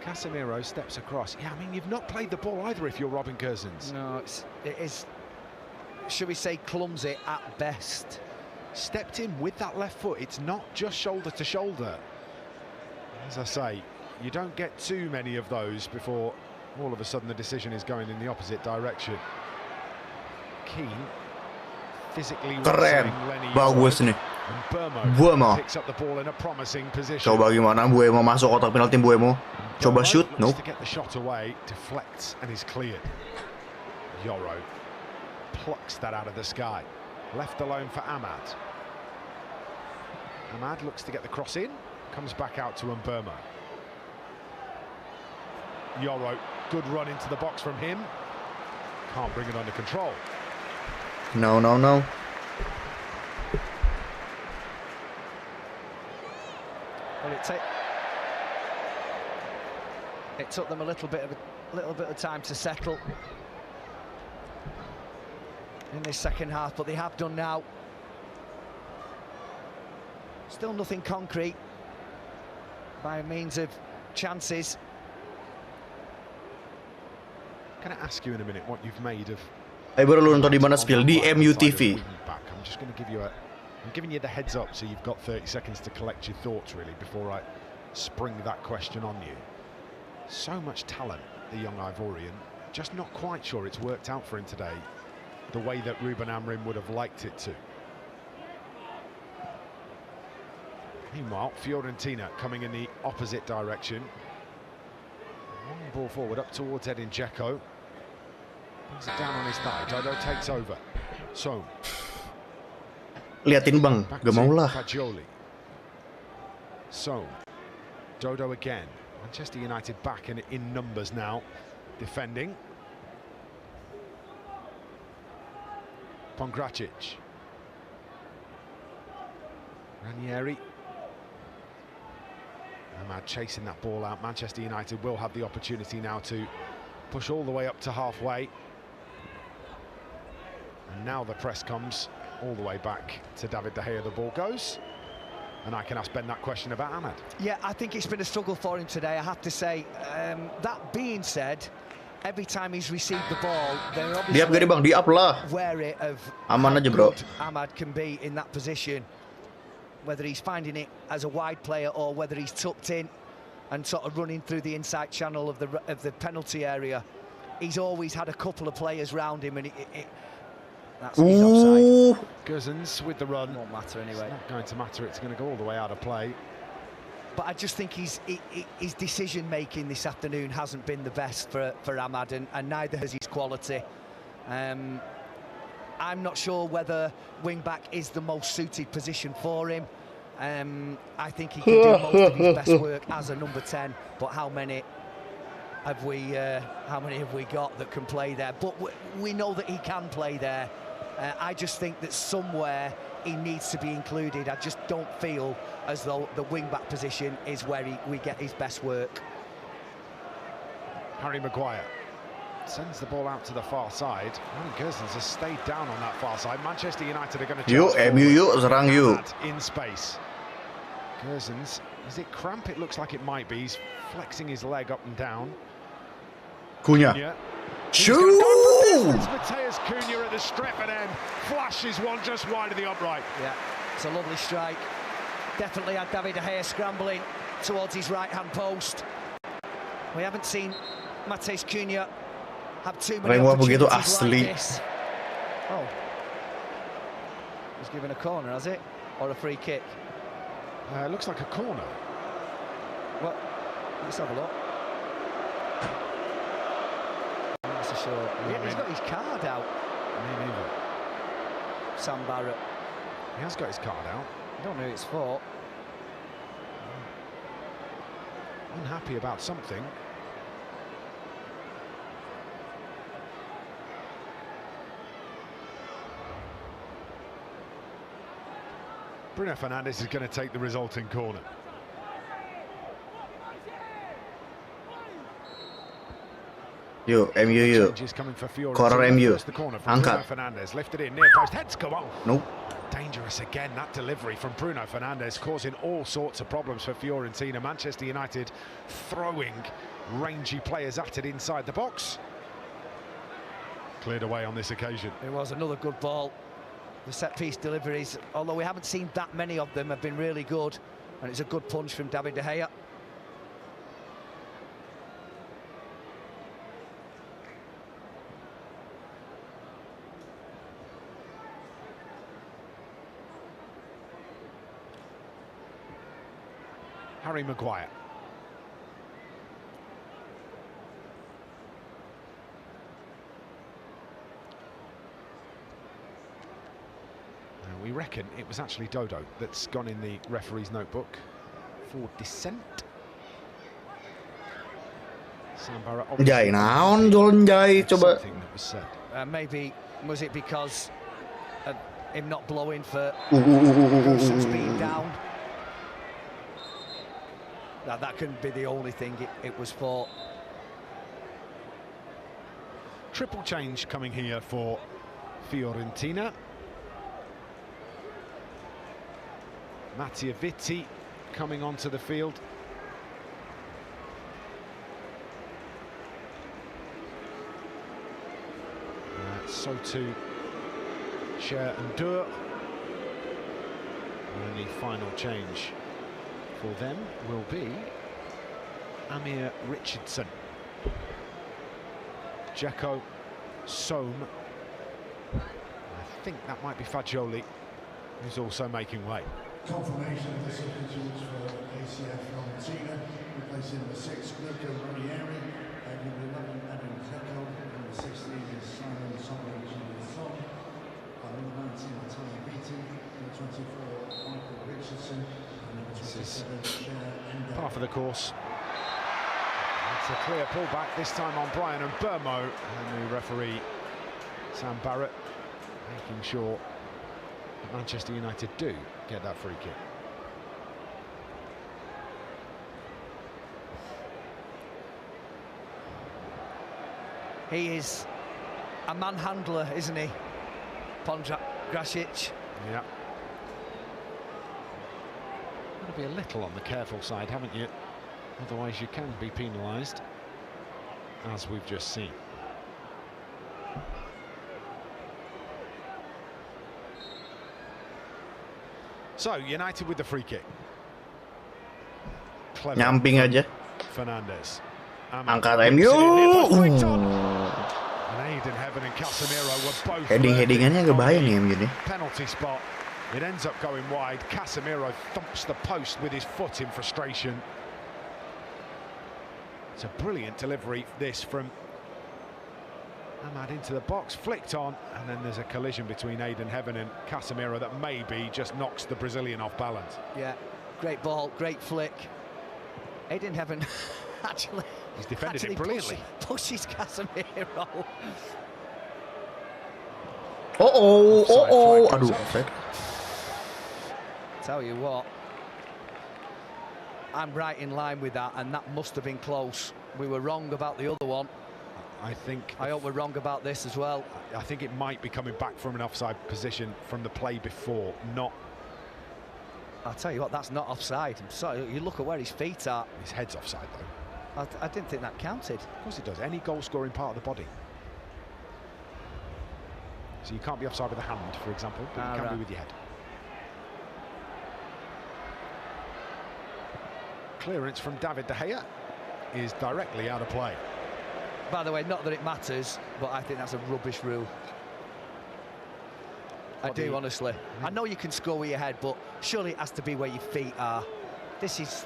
Casemiro steps across. Yeah, I mean, you've not played the ball either if you're Robin Gosens. No, it is, should we say, clumsy at best. Stepped in with that left foot. It's not just shoulder to shoulder. As I say, you don't get too many of those before all of a sudden the decision is going in the opposite direction. Keane physically Keren, Lenny bagus nih. and Burmo Buemo. picks up the ball in a promising position. Coba gimana Buemo masuk kotak penalti Buemo. Coba Burmo shoot, looks nope. to get the shot away, deflects and is cleared. Yoro plucks that out of the sky. Left alone for Ahmad. Ahmad looks to get the cross in, comes back out to Mbeumo. Yoro, good run into the box from him. Can't bring it under control. No, no, no. Well, it took them a little bit of time to settle in this second half, but they have done now. Still nothing concrete by means of chances. I'm going to ask you in a minute what you've made of. Baru lu nonton di mana Spill? Di MUTV. I'm just going to give you I'm giving you the heads up so you've got 30 seconds to collect your thoughts really before I spring that question on you. So much talent, the young Ivorian. Just not quite sure it's worked out for him today the way that Ruben Amorim would have liked it to. Meanwhile, Fiorentina coming in the opposite direction. Long ball forward up towards Edin Dzeko. Brings it down on his thigh. Dodo takes over. So, Liatin bang, back gak to mau lah. Fagioli. So, Dodo again. Manchester United back in numbers now, defending. Pongracic. Ranieri. Ahmad chasing that ball out. Manchester United will have the opportunity now to push all the way up to halfway. And now the press comes all the way back to David De Gea. The ball goes. And I can ask Ben that question about Ahmad. Yeah, I think it's been a struggle for him today, I have to say. That being said, every time he's received the ball, they're obviously wary of Aman how aja, bro. good Ahmad can be in that position. Whether he's finding it as a wide player or whether he's tucked in and sort of running through the inside channel of the penalty area. He's always had a couple of players round him, and that's his offside. Guzans with the run. Won't matter anyway. It's not going to matter. It's going to go all the way out of play. But I just think his decision-making this afternoon hasn't been the best for Ahmad, and neither has his quality. I'm not sure whether wing-back is the most suited position for him. I think he can do most of his best work as a number 10, but how many have we got that can play there? But we know that he can play there. I just think that somewhere he needs to be included. I just don't feel as though the wing-back position is where we get his best work. Harry Maguire sends the ball out to the far side. Guzans has stayed down on that far side. Manchester United are going to Yuk, MU yuk, serang yuk. in space. Guzans, is it cramp? It looks like it might be. He's flexing his leg up and down. Cunha. Shoot! Mateus Cunha at the strip and then flashes one just wide of the upright. Yeah, it's a lovely strike. Definitely had David De Gea scrambling towards his right-hand post. We haven't seen Mateus Cunha have too many opportunities like this. Oh, he's given a corner, has it? Or a free kick? Looks like a corner. Well, let's have a look. That's a short. Yeah, he's got his card out. Me neither. Sam Barrett. He has got his card out. I don't know who it's for. Unhappy about something. Bruno Fernandes is going to take the resulting corner. Yuk, MU yuk. Corner MU. Angkat. Fernandes lifted in near post. Heads go on. Nope. Dangerous again, that delivery from Bruno Fernandes, causing all sorts of problems for Fiorentina. Manchester United throwing rangy players at it inside the box. Cleared away on this occasion. It was another good ball. The set-piece deliveries, although we haven't seen that many of them, have been really good. And it's a good punch from David De Gea. Harry Maguire. We reckon it was actually Dodo that's gone in the referee's notebook for dissent. Jai naon Jolon Jai coba. Maybe was it because of him not blowing for speed down? Now that couldn't be the only thing it was for. Triple change coming here for Fiorentina. Mattia Vitti coming onto the field. So too Cher and Dur. And the final change for them will be Amir Richardson. Dzeko, Soam. I think that might be Fagioli, who's also making way. Confirmation of the substitutes for ACF Fiorentina, replacing number 6, Luca Ranieri, and number 11, Adam Dzeko, number 16 is Simon Somerville, number 19, Mattia Vitti, number 24, Michael Richardson, and number 26, This is par for the course. It's a clear pullback, this time on Bryan Mbeumo, and the referee, Sam Barrett, making sure that Manchester United do get that free kick. He is a man-handler, isn't he, Pongracic? Yeah. Got to be a little on the careful side, haven't you? Otherwise you can be penalised, as we've just seen. So, United with the free kick. Clever. Nyamping aja. Fernandes. Angkat MU. Heading-headingannya agak bahaya nih MU nih. Penalty spot. It ends up going wide. Casemiro thumps the post with his foot in frustration. It's a brilliant delivery, this from Ahmad into the box, flicked on, and then there's a collision between Aiden Heaven and Casemiro that maybe just knocks the Brazilian off balance. Yeah, great ball, great flick. Aiden Heaven actually, he's defended it brilliantly. Pushes Casemiro. Aduh, offside. Tell you what, I'm right in line with that, and that must have been close. We were wrong about the other one. I hope we're wrong about this as well. I think it might be coming back from an offside position from the play before, not. I'll tell you what, that's not offside. I'm sorry, you look at where his feet are. His head's offside though. I didn't think that counted. Of course it does. Any goal-scoring part of the body. So you can't be offside with a hand, for example, but you can be with your head. Clearance from David De Gea is directly out of play. By the way, not that it matters, but I think that's a rubbish rule. I do, honestly. I know you can score with your head, but surely it has to be where your feet are. This is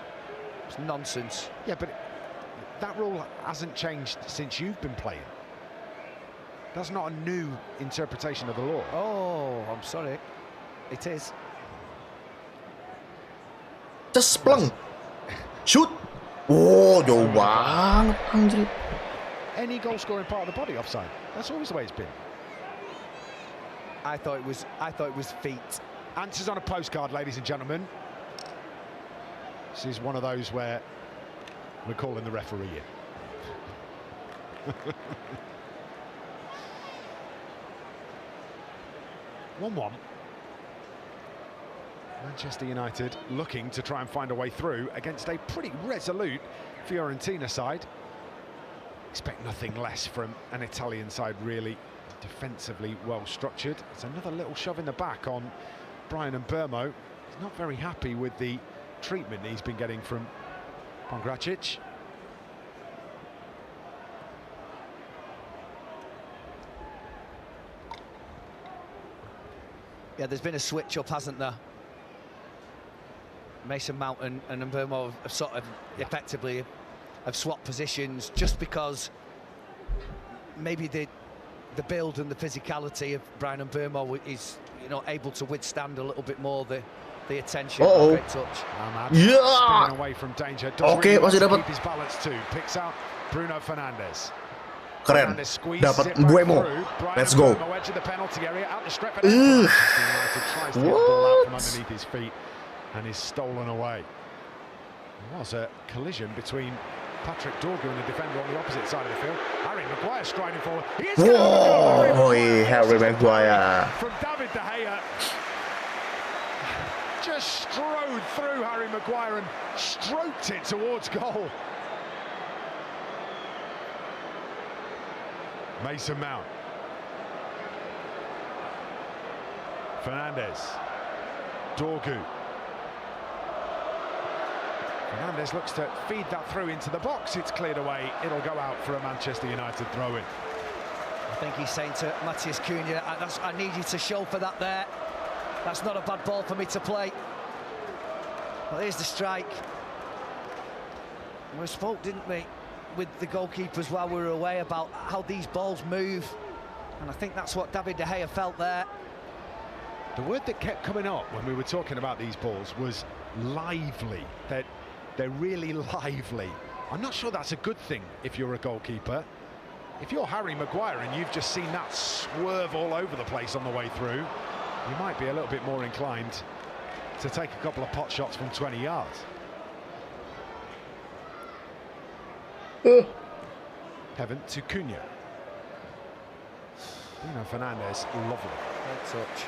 nonsense. Yeah, but that rule hasn't changed since you've been playing. That's not a new interpretation of the law. Oh, I'm sorry. It is. Just plung. Shoot. Oh, jauh banget anjir. Any goal-scoring part of the body offside. That's always the way it's been. I thought it was feet. Answers on a postcard, ladies and gentlemen. This is one of those where we're calling the referee in. 1-1. Manchester United looking to try and find a way through against a pretty resolute Fiorentina side. Expect nothing less from an Italian side, really. Defensively well structured. It's another little shove in the back on Bryan Mbeumo. He's not very happy with the treatment he's been getting from Pongracic. Yeah, there's been a switch up, hasn't there? Mason Mount and Mbeumo have sort of effectively have swapped positions just because maybe the build and the physicality of Bryan Mbeumo is, you know, able to withstand a little bit more the attention. Great touch. Spinning away from danger. Oke, masih dapat. Keep his balance too. Picks out Bruno Fernandes. Keren. Dapat Mbeumo. Let's go. What? Underneath his feet and is stolen away. There was a collision between Patrick Dorgu and the defender on the opposite side of the field. Harry Maguire striding forward. Whoa, Harry Maguire. From David De Gea. Just strode through Harry Maguire and stroked it towards goal. Mason Mount. Fernandes. Dorgu. Fernandes looks to feed that through into the box. It's cleared away. It'll go out for a Manchester United throw-in. I think he's saying to Matheus Cunha, I need you to show for that there. That's not a bad ball for me to play. Well, here's the strike. We spoke, didn't we, with the goalkeepers while we were away about how these balls move. And I think that's what David De Gea felt there. The word that kept coming up when we were talking about these balls was lively. They're really lively. I'm not sure that's a good thing if you're a goalkeeper. If you're Harry Maguire and you've just seen that swerve all over the place on the way through, you might be a little bit more inclined to take a couple of pot shots from 20 yards. Heaven to Cunha. Bruno Fernandes, lovely. Good touch.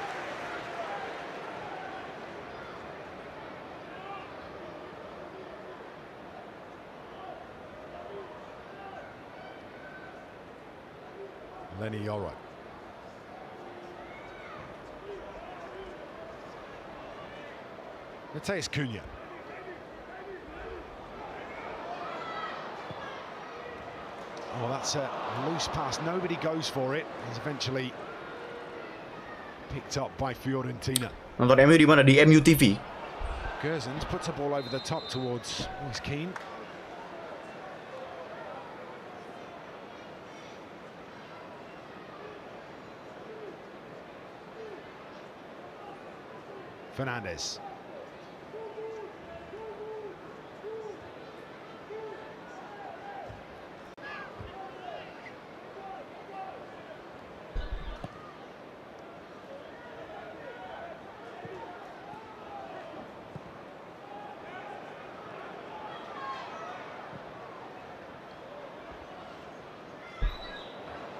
Lenny Yoro. Mateus Cunha. Oh, that's a loose pass. Nobody goes for it. It's eventually picked up by Fiorentina. Nonton MU di mana? Di MU TV. Gersons puts the ball over the top towards Moise Kean. Fernandes.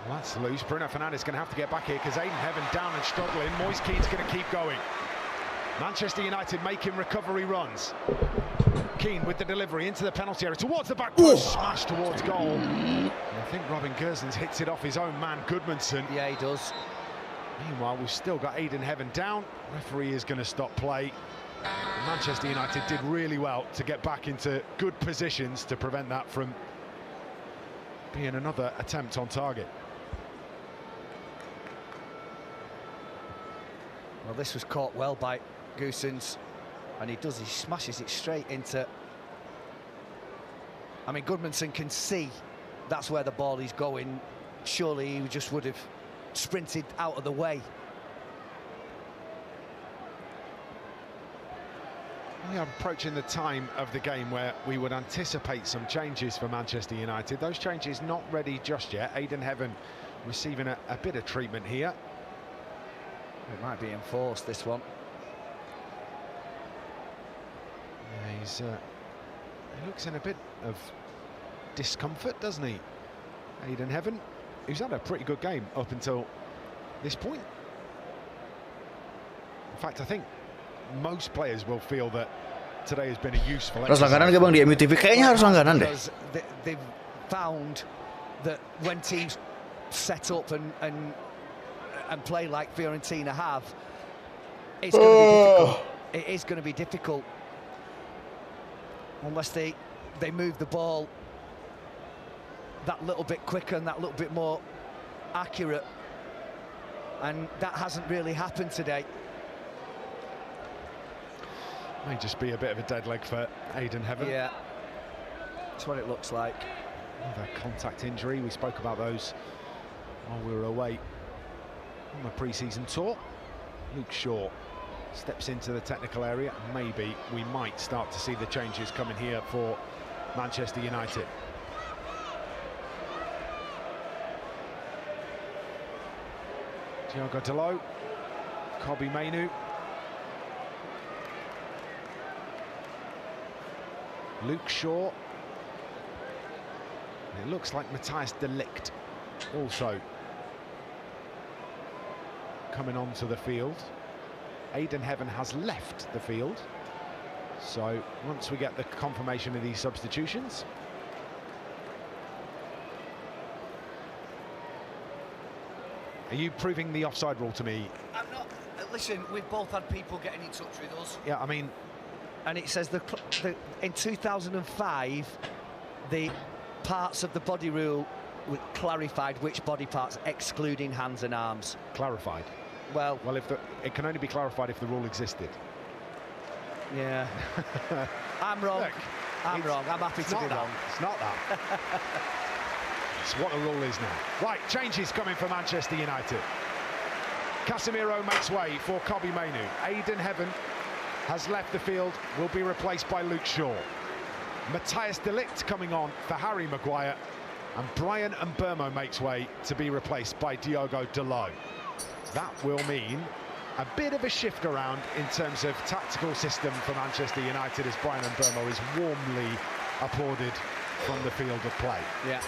Well, that's loose. Bruno Fernandes going to have to get back here because Aiden Heaven down and struggling. Moise Kean's going to keep going. Manchester United making recovery runs. Keane with the delivery into the penalty area towards the back post, smash towards goal. And I think Robin Gersons hits it off his own man, Goodmanson. Yeah, he does. Meanwhile, we've still got Aiden Heaven down. Referee is going to stop play. Manchester United did really well to get back into good positions to prevent that from being another attempt on target. Well, this was caught well by Goosens, and he smashes it straight into... I mean, Goodmanson can see that's where the ball is going. Surely he just would have sprinted out of the way. We are approaching the time of the game where we would anticipate some changes for Manchester United. Those changes not ready just yet. Aiden Heaven receiving a bit of treatment here. It might be enforced, this one. Yeah, he looks in a bit of discomfort, doesn't he? Aiden Heaven, who's had a pretty good game up until this point. In fact, I think most players will feel that today has been a useful Harus langganan gak bang di MU TV? Kayaknya harus langganan deh. They've found that when teams set up and play like Fiorentina have, it's going to be difficult. It is going to be difficult unless they move the ball that little bit quicker and that little bit more accurate, and that hasn't really happened today. May just be a bit of a dead leg for Aiden Heaven. Yeah, that's what it looks like. Another contact injury. We spoke about those while we were away on the pre-season tour. Luke Shaw steps into the technical area. Maybe we might start to see the changes coming here for Manchester United. Diogo Dalot, Kobe Mainoo. Luke Shaw. It looks like Matthias de Ligt also coming onto the field. Aiden Heaven has left the field. So once we get the confirmation of these substitutions, are you proving the offside rule to me? I'm not. Listen, we've both had people getting in touch with us. Yeah, I mean, and it says in 2005, the parts of the body rule were clarified, which body parts, excluding hands and arms. Clarified? Well, if it can only be clarified if the rule existed. Yeah. I'm wrong. Look, I'm wrong. I'm happy to be wrong. It's not that. It's what the rule is now. Right, changes coming for Manchester United. Casemiro makes way for Kobe Mainoo. Aiden Heaven has left the field, will be replaced by Luke Shaw. Matthias de Ligt coming on for Harry Maguire, and Brian Mbermo makes way to be replaced by Diogo Dalot. That will mean a bit of a shift around in terms of tactical system for Manchester United, as Brian Mbermo is warmly applauded from the field of play. Yeah.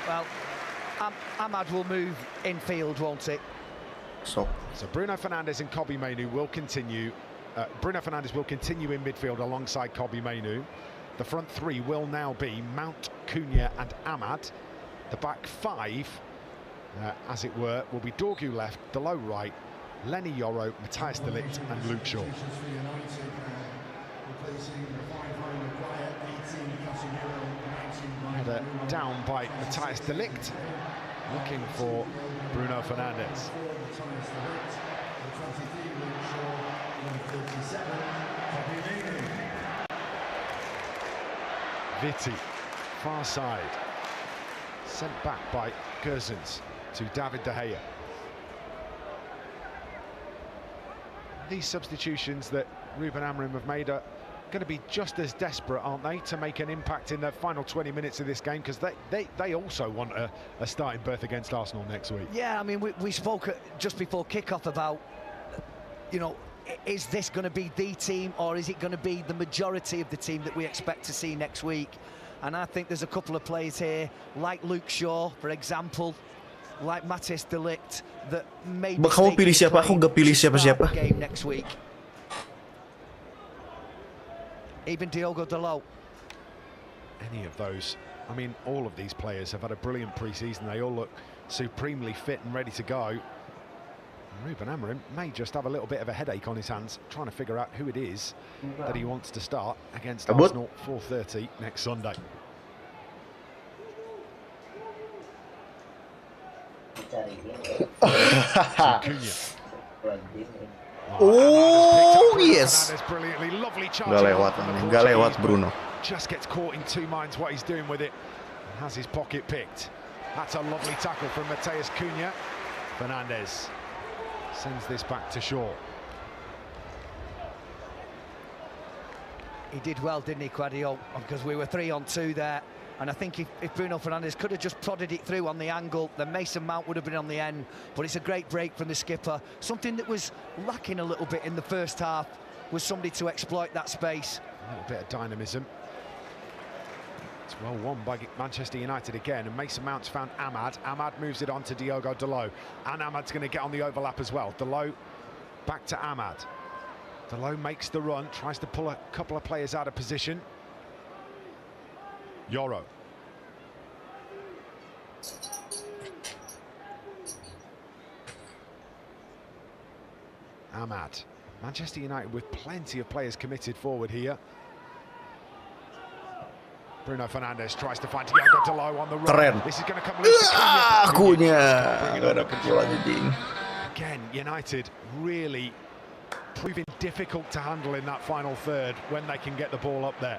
Well, Ahmad will move infield, won't it? So Bruno Fernandes and Kobbie Mainoo will continue. Bruno Fernandes will continue in midfield alongside Kobbie Mainoo. The front three will now be Mount, Cunha and Ahmad. The back five, as it were, will be Dorgu left, Dalot right, Lenny Yoro, Matthias de Ligt and Luke Shaw. Header down by Matthias de Ligt, looking for Bruno Fernandes. Vitti, far side, sent back by Gersens to David De Gea. These substitutions that Ruben Amorim have made are going to be just as desperate, aren't they, to make an impact in the final 20 minutes of this game, because they also want a starting berth against Arsenal next week. Yeah, I mean, we spoke just before kick-off about, you know, is this going to be the team, or is it going to be the majority of the team that we expect to see next week? And I think there's a couple of players here, like Luke Shaw, for example, like Matthias de Ligt, that may be kamu pilih siapa? Aku nggak pilih siapa-siapa. Game next week. Even Diogo Dalot. Any of those, I mean, all of these players have had a brilliant pre-season. They all look supremely fit and ready to go. Ruben Amorim may just have a little bit of a headache on his hands, trying to figure out who it is that he wants to start against Arsenal 4:30 next Sunday. Oh yes. Nggak lewat Bruno. Just gets caught in two minds what he's doing with it, and has his pocket picked. That's a lovely tackle from Matheus Cunha. Fernandes sends this back to Shaw. He did well, didn't he, Quadio? Because we were 3-on-2 there. And I think if Bruno Fernandes could have just prodded it through on the angle, then Mason Mount would have been on the end. But it's a great break from the skipper. Something that was lacking a little bit in the first half was somebody to exploit that space. A little bit of dynamism. It's well won by Manchester United again, and Mason Mount's found Ahmad. Ahmad moves it on to Diogo Dalot, and Ahmad's going to get on the overlap as well. Dalot back to Ahmad. Dalot makes the run, tries to pull a couple of players out of position. Yoro. Ahmad. Manchester United with plenty of players committed forward here. Bruno Fernandes tries to find Diogo Dalot on the run. This is going to come loose. Again, United really proving difficult to handle in that final third when they can get the ball up there.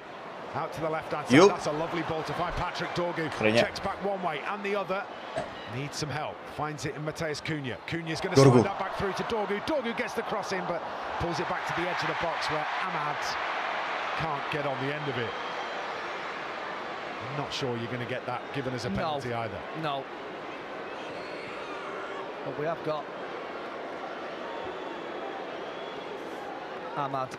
Out to the left-hand side, that's a lovely ball to find Patrick Dorgu. Checks back one way and the other. Needs some help. Finds it in Matheus Cunha. Cunha's going to slide that back through to Dorgu. Dorgu gets the cross in, but pulls it back to the edge of the box where Ahmad can't get on the end of it. I'm not sure you're going to get that given as a penalty either. No. But we have got Ahmad.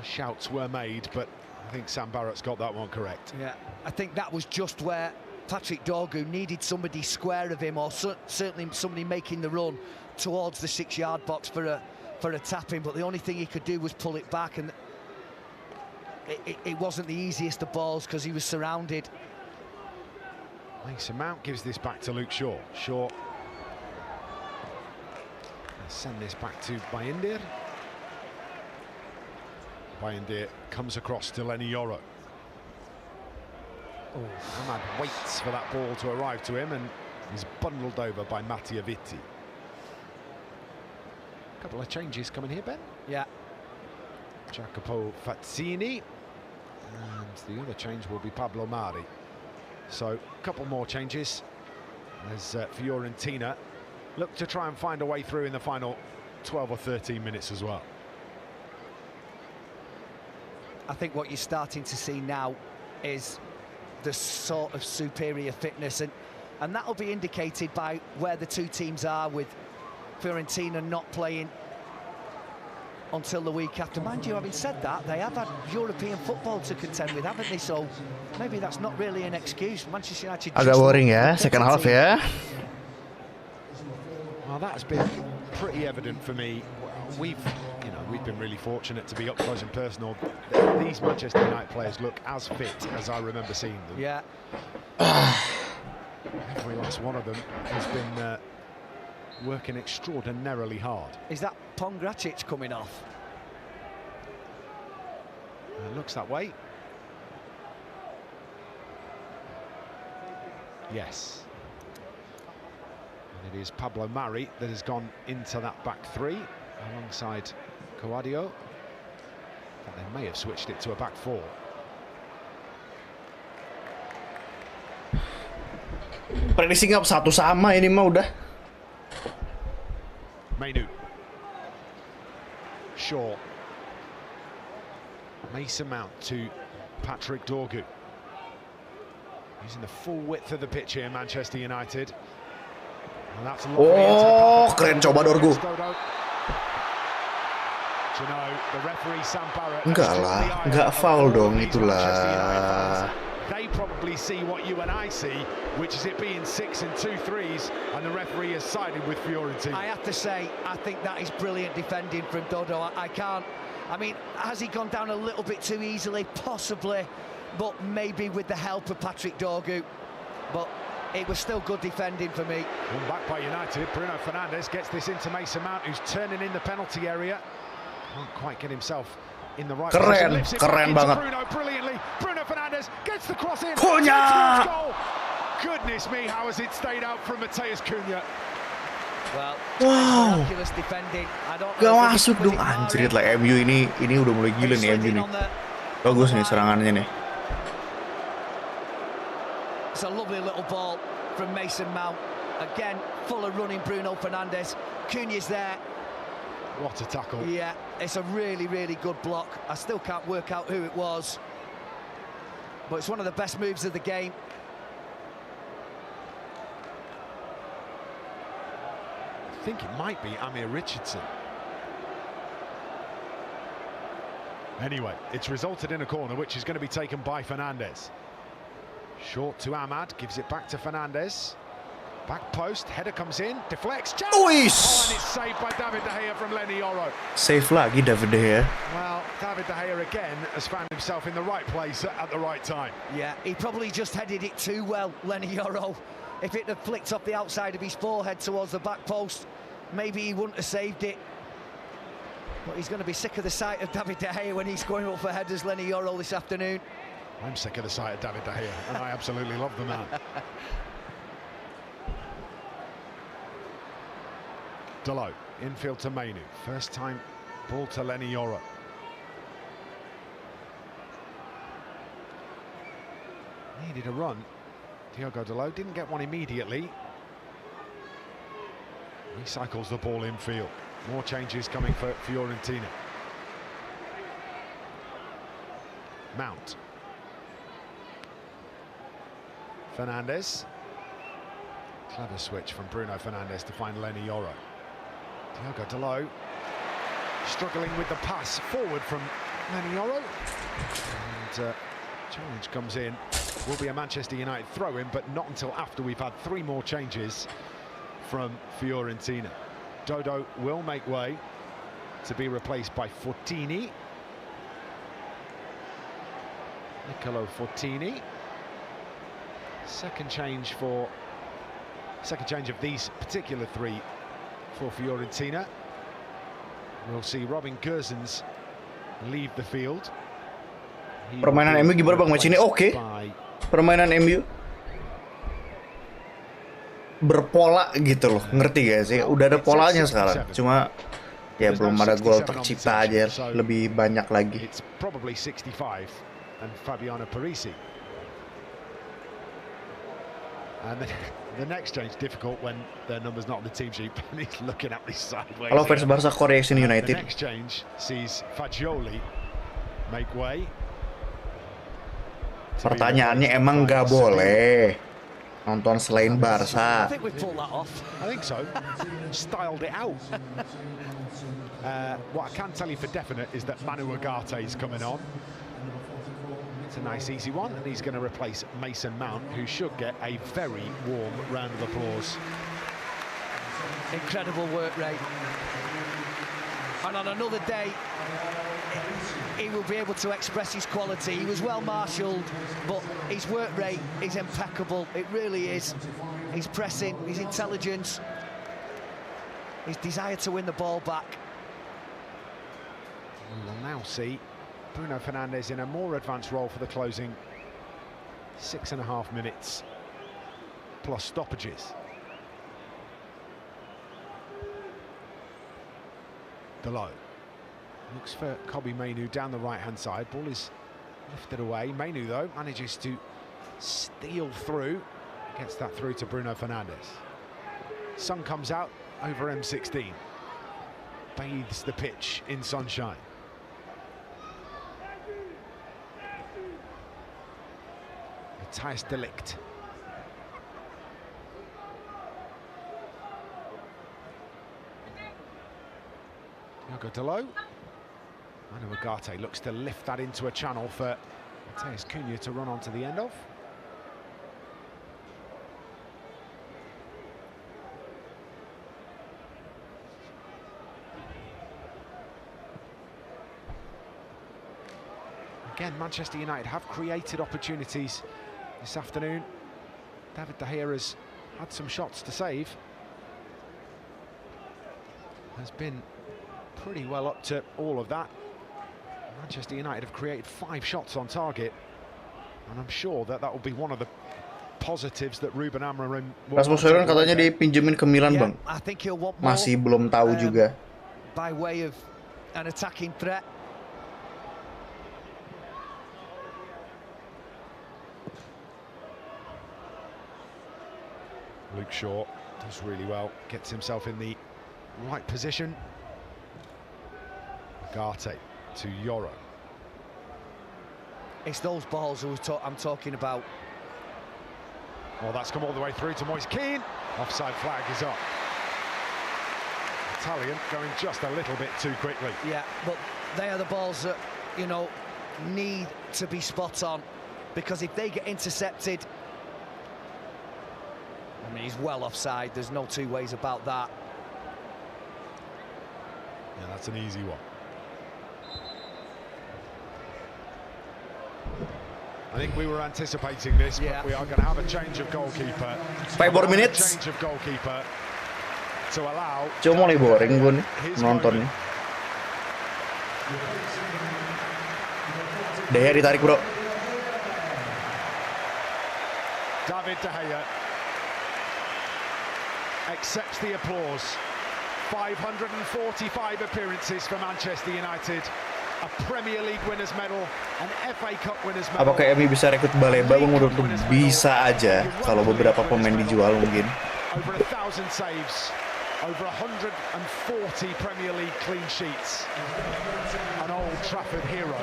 Shouts were made, but I think Sam Barrett's got that one correct. Yeah, I think that was just where Patrick Dorgu needed somebody square of him, or certainly somebody making the run towards the 6-yard box for a tap-in, but the only thing he could do was pull it back, and it wasn't the easiest of balls because he was surrounded. Mason Mount gives this back to Luke Shaw. Shaw send this back to Bayindir. Bayindir comes across to Lenny Yoro. Ahmad waits for that ball to arrive to him and is bundled over by Mattia Vitti. A couple of changes coming here, Ben. Yeah. Jacopo Fazzini, and the other change will be Pablo Mari. So a couple more changes as Fiorentina look to try and find a way through in the final 12 or 13 minutes as well. I think what you're starting to see now is the sort of superior fitness, and that'll be indicated by where the two teams are, with Fiorentina not playing until the week after. Mind you, having said that, they have had European football to contend with, haven't they? So maybe that's not really an excuse. Manchester United agak boring ya, second half ya. Well, that's been pretty evident for me. We've been really fortunate to be up close and personal. These Manchester United players look as fit as I remember seeing them. Yeah. Every last one of them has been working extraordinarily hard. Is that Pongracic coming off? It looks that way. Yes. And it is Pablo Mari that has gone into that back three alongside Coadio. They may have switched it to a back four. Prediksi nggak satu sama ini mah udah. Mainu. Shaw. Mason Mount to Patrick Dorgu. Using the full width of the pitch here, Manchester United. And that's oh, keren coba Dorgu. Enggak lah, enggak foul dong itulah. They probably see what you and I see, which is it being 6 and 2 threes, and the referee has sided with Fiorentina. I have to say, I think that is brilliant defending from Dodo. I can't. I mean, has he gone down a little bit too easily? Possibly, but maybe with the help of Patrick Dorgu. But it was still good defending for me. One back by United. Bruno Fernandes gets this into Mason Mount, who's turning in the penalty area. Can't quite get himself in the right keren, keren banget. Bruno brilliantly. Bruno Fernandes gets the cross in. Cunha! Goodness me, how has it stayed out from Mateus Cunha? Well, miraculous defending. I don't Gak know masuk dong, anjrit lah MU ini udah mulai gila nih MU nih. Bagus nih serangannya nih. It's a lovely little ball from Mason Mount. Again, full of running Bruno Fernandes. Cunha's there. What a tackle. Yeah, it's a really, really good block. I still can't work out who it was, but it's one of the best moves of the game. I think it might be Amir Richardson. Anyway, it's resulted in a corner, which is going to be taken by Fernandes. Short to Ahmad, gives it back to Fernandes. Back post, header comes in, deflects. Oh, and it's saved by David De Gea from Lenny Yoro. Save lagi David De Gea. Well, David De Gea again has found himself in the right place at the right time. Yeah, he probably just headed it too well, Lenny Yoro. If it had flicked off the outside of his forehead towards the back post, maybe he wouldn't have saved it. But he's going to be sick of the sight of David De Gea when he's going up for headers, Lenny Yoro, this afternoon. I'm sick of the sight of David De Gea, and I absolutely love the man. Delo, infield to Mainu. First time ball to Lenny Yoro. Needed a run. Diogo Delo didn't get one immediately. Recycles the ball infield. More changes coming for Fiorentina. Mount. Fernandes. Clever switch from Bruno Fernandes to find Lenny Yoro. Diogo Delo struggling with the pass forward from Lenny Yoro. And challenge comes in. Will be a Manchester United throw-in, but not until after we've had 3 more changes from Fiorentina. Dodo will make way to be replaced by Fortini. Nicolo Fortini. Second change of these particular 3 for Fiorentina. We'll see Robin Gosens leave the field. Permainan MU gimana Bang match ini? Oke. Permainan MU berpola gitu loh, ngerti gak sih? Udah ada polanya sekarang. Cuma ya belum ada gol tercipta aja, lebih banyak lagi. It's probably 65 and Fabiano Parisi. And the next change difficult when their number's not on the team sheet, and he's looking at me sideways. Kalau fans Barca Korea The United. next change sees Fagioli make way. Pertanyaannya emang nggak boleh nonton selain Barca. I think we've pulled that off. I think so. Styled it out. What I can tell you for definite is that Manu Ugarte is coming on. It's a nice easy one, and he's going to replace Mason Mount, who should get a very warm round of applause. Incredible work rate. And on another day, he will be able to express his quality. He was well marshalled, but his work rate is impeccable. It really is. His pressing, his intelligence, his desire to win the ball back. We'll now see Bruno Fernandes in a more advanced role for the closing 6.5 minutes plus stoppages. Below looks for Kobbie Mainoo down the right hand side. Ball is lifted away. Mainoo though manages to steal through, gets that through to Bruno Fernandes. Sun comes out over M16, bathes the pitch in sunshine. Matthijs de Ligt. Thiago Dalot. Manu Ugarte looks to lift that into a channel for Matheus Cunha to run onto the end of. Again, Manchester United have created opportunities this afternoon. David De Gea has had some shots to save. Has been pretty well up to all of that. Manchester United have created 5 shots on target, and I'm sure that will be one of the positives that Ruben Amorim will. Rasmus Højlund katanya dipinjemin ke Milan, Bang. I think he'll want more, Masih belum tahu juga. by way of an attacking threat. Luke Shaw does really well, gets himself in the right position. Ugarte to Yoro. It's those balls I'm talking about. Well, that's come all the way through to Moise Kean. Offside flag is up. Italian going just a little bit too quickly. Yeah, but they are the balls that, you know, need to be spot on, because if they get intercepted, I mean, he's well offside. There's no two ways about that. Yeah, that's an easy one. I think we were anticipating this, but we are going to have a change of goalkeeper. 5 more minutes. Change of goalkeeper to allow. Cuma mulai boring gue nih nontonnya. De Gea ditarik, bro. David De Gea accepts the applause. 545 appearances for Manchester United, a Premier League winners medal, an FA Cup winners medal. Apakah MU bisa rekrut Baleba? Menurut lu bisa aja kalau beberapa pemain dijual mungkin. Over 1,000 saves, over 140 Premier League clean sheets, an Old Trafford hero,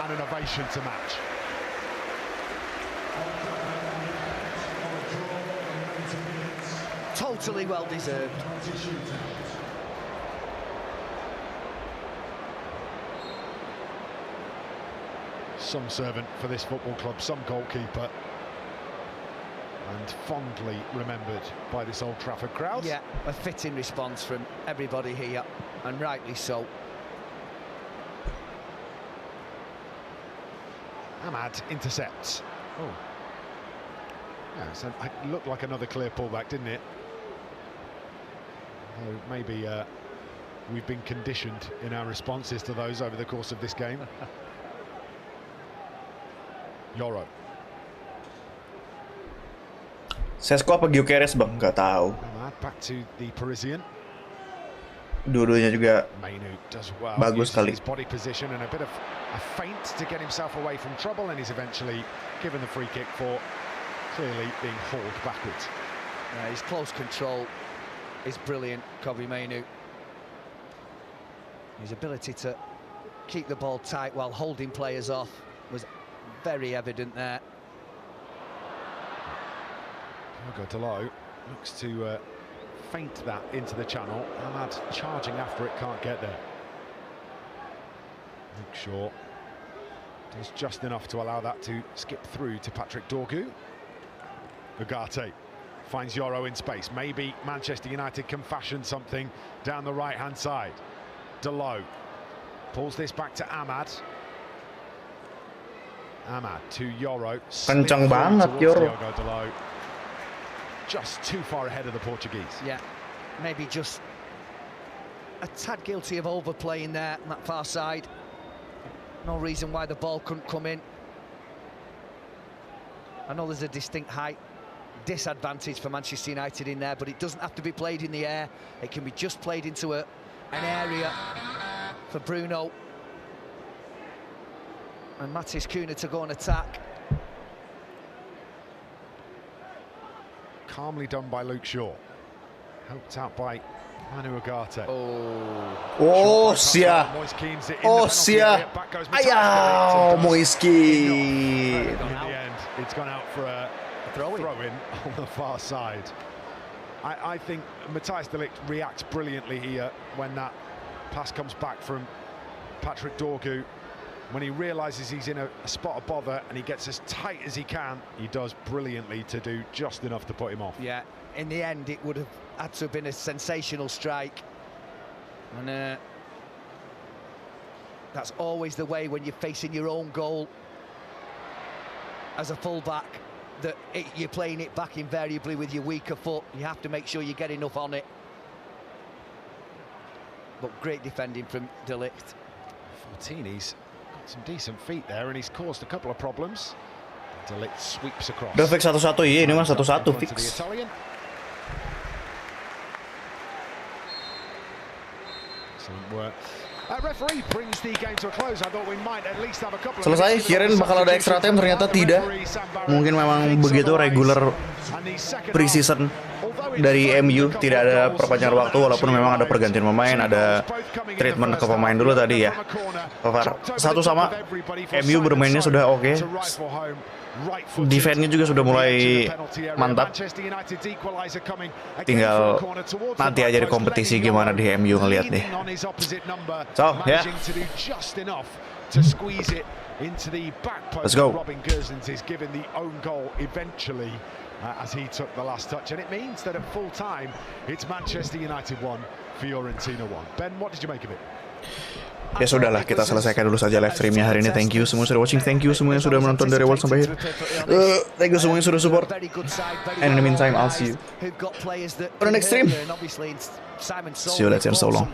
and an ovation to match. Totally well deserved. Some servant for this football club, some goalkeeper, and fondly remembered by this Old Trafford crowd. Yeah, a fitting response from everybody here, and rightly so. Ahmad intercepts. Oh. Yeah, so it looked like another clear pullback, didn't it? Maybe we've been conditioned in our responses to those over the course of this game. Yoro. Sesko apa Gyökeres, Bang? Nggak tahu. Back to the Parisian. Dua-duanya juga does well. bagus sekali. His body position and a bit of a feint to get himself away from trouble, and he's eventually given the free kick for clearly being hauled backwards. His close control is brilliant, Kobbie Mainoo. His ability to keep the ball tight while holding players off was very evident there. Delo looks to feint that into the channel. Ahmad charging after it, can't get there. Luke Shaw does just enough to allow that to skip through to Patrick Dorgu. Ugarte finds Yoro in space. Maybe Manchester United can fashion something down the right-hand side. Delo pulls this back to Ahmad. Ahmad to Yoro. Kencang banget Yoro. Delo. Just too far ahead of the Portuguese. Yeah, maybe just a tad guilty of overplaying there on that far side. No reason why the ball couldn't come in. I know there's a distinct height disadvantage for Manchester United in there, but it doesn't have to be played in the air. It can be just played into an area for Bruno and Matis Cunha to go and attack. Calmly done by Luke Shaw. Helped out by Manu Ugarte. Oh, sia. Ayaw, Moise Kean. In the end, it's gone out for a throw-in on the far side. I think Matthijs de Ligt reacts brilliantly here when that pass comes back from Patrick Dorgu. When he realises he's in a spot of bother and he gets as tight as he can, he does brilliantly to do just enough to put him off. Yeah, in the end it would have had to have been a sensational strike. And that's always the way when you're facing your own goal as a fullback, that you're playing it back invariably with your weaker foot. You have to make sure you get enough on it. But great defending from de Ligt. Fortini's got some decent feet there and he's caused a couple of problems. De Ligt sweeps across. Udah fix 1-1 ya, ini mah 1-1 fix. Excellent work. Referee brings the game to a close. I thought we might at least have a couple of Selesai, kirain bakal ada extra time, ternyata tidak. Mungkin memang begitu regular pre-season dari MU, tidak ada perpanjangan waktu walaupun memang ada pergantian pemain, ada treatment ke pemain dulu tadi ya. Satu sama, MU bermainnya sudah oke. Defense-nya juga sudah mulai mantap. Tinggal nanti aja di kompetisi gimana di MU ngeliat nih. So, yeah. Let's go. As he took the last touch, and it means that at full time it's Manchester United 1, Fiorentina 1. Ben, what did you make of it? Ya sudahlah, kita selesaikan dulu saja live streamnya hari ini. Thank you semua sudah watching, thank you semua yang sudah menonton dari awal sampai akhir. Thank you semua yang sudah support. And in the meantime, I'll see you on the next stream. See you later, so long.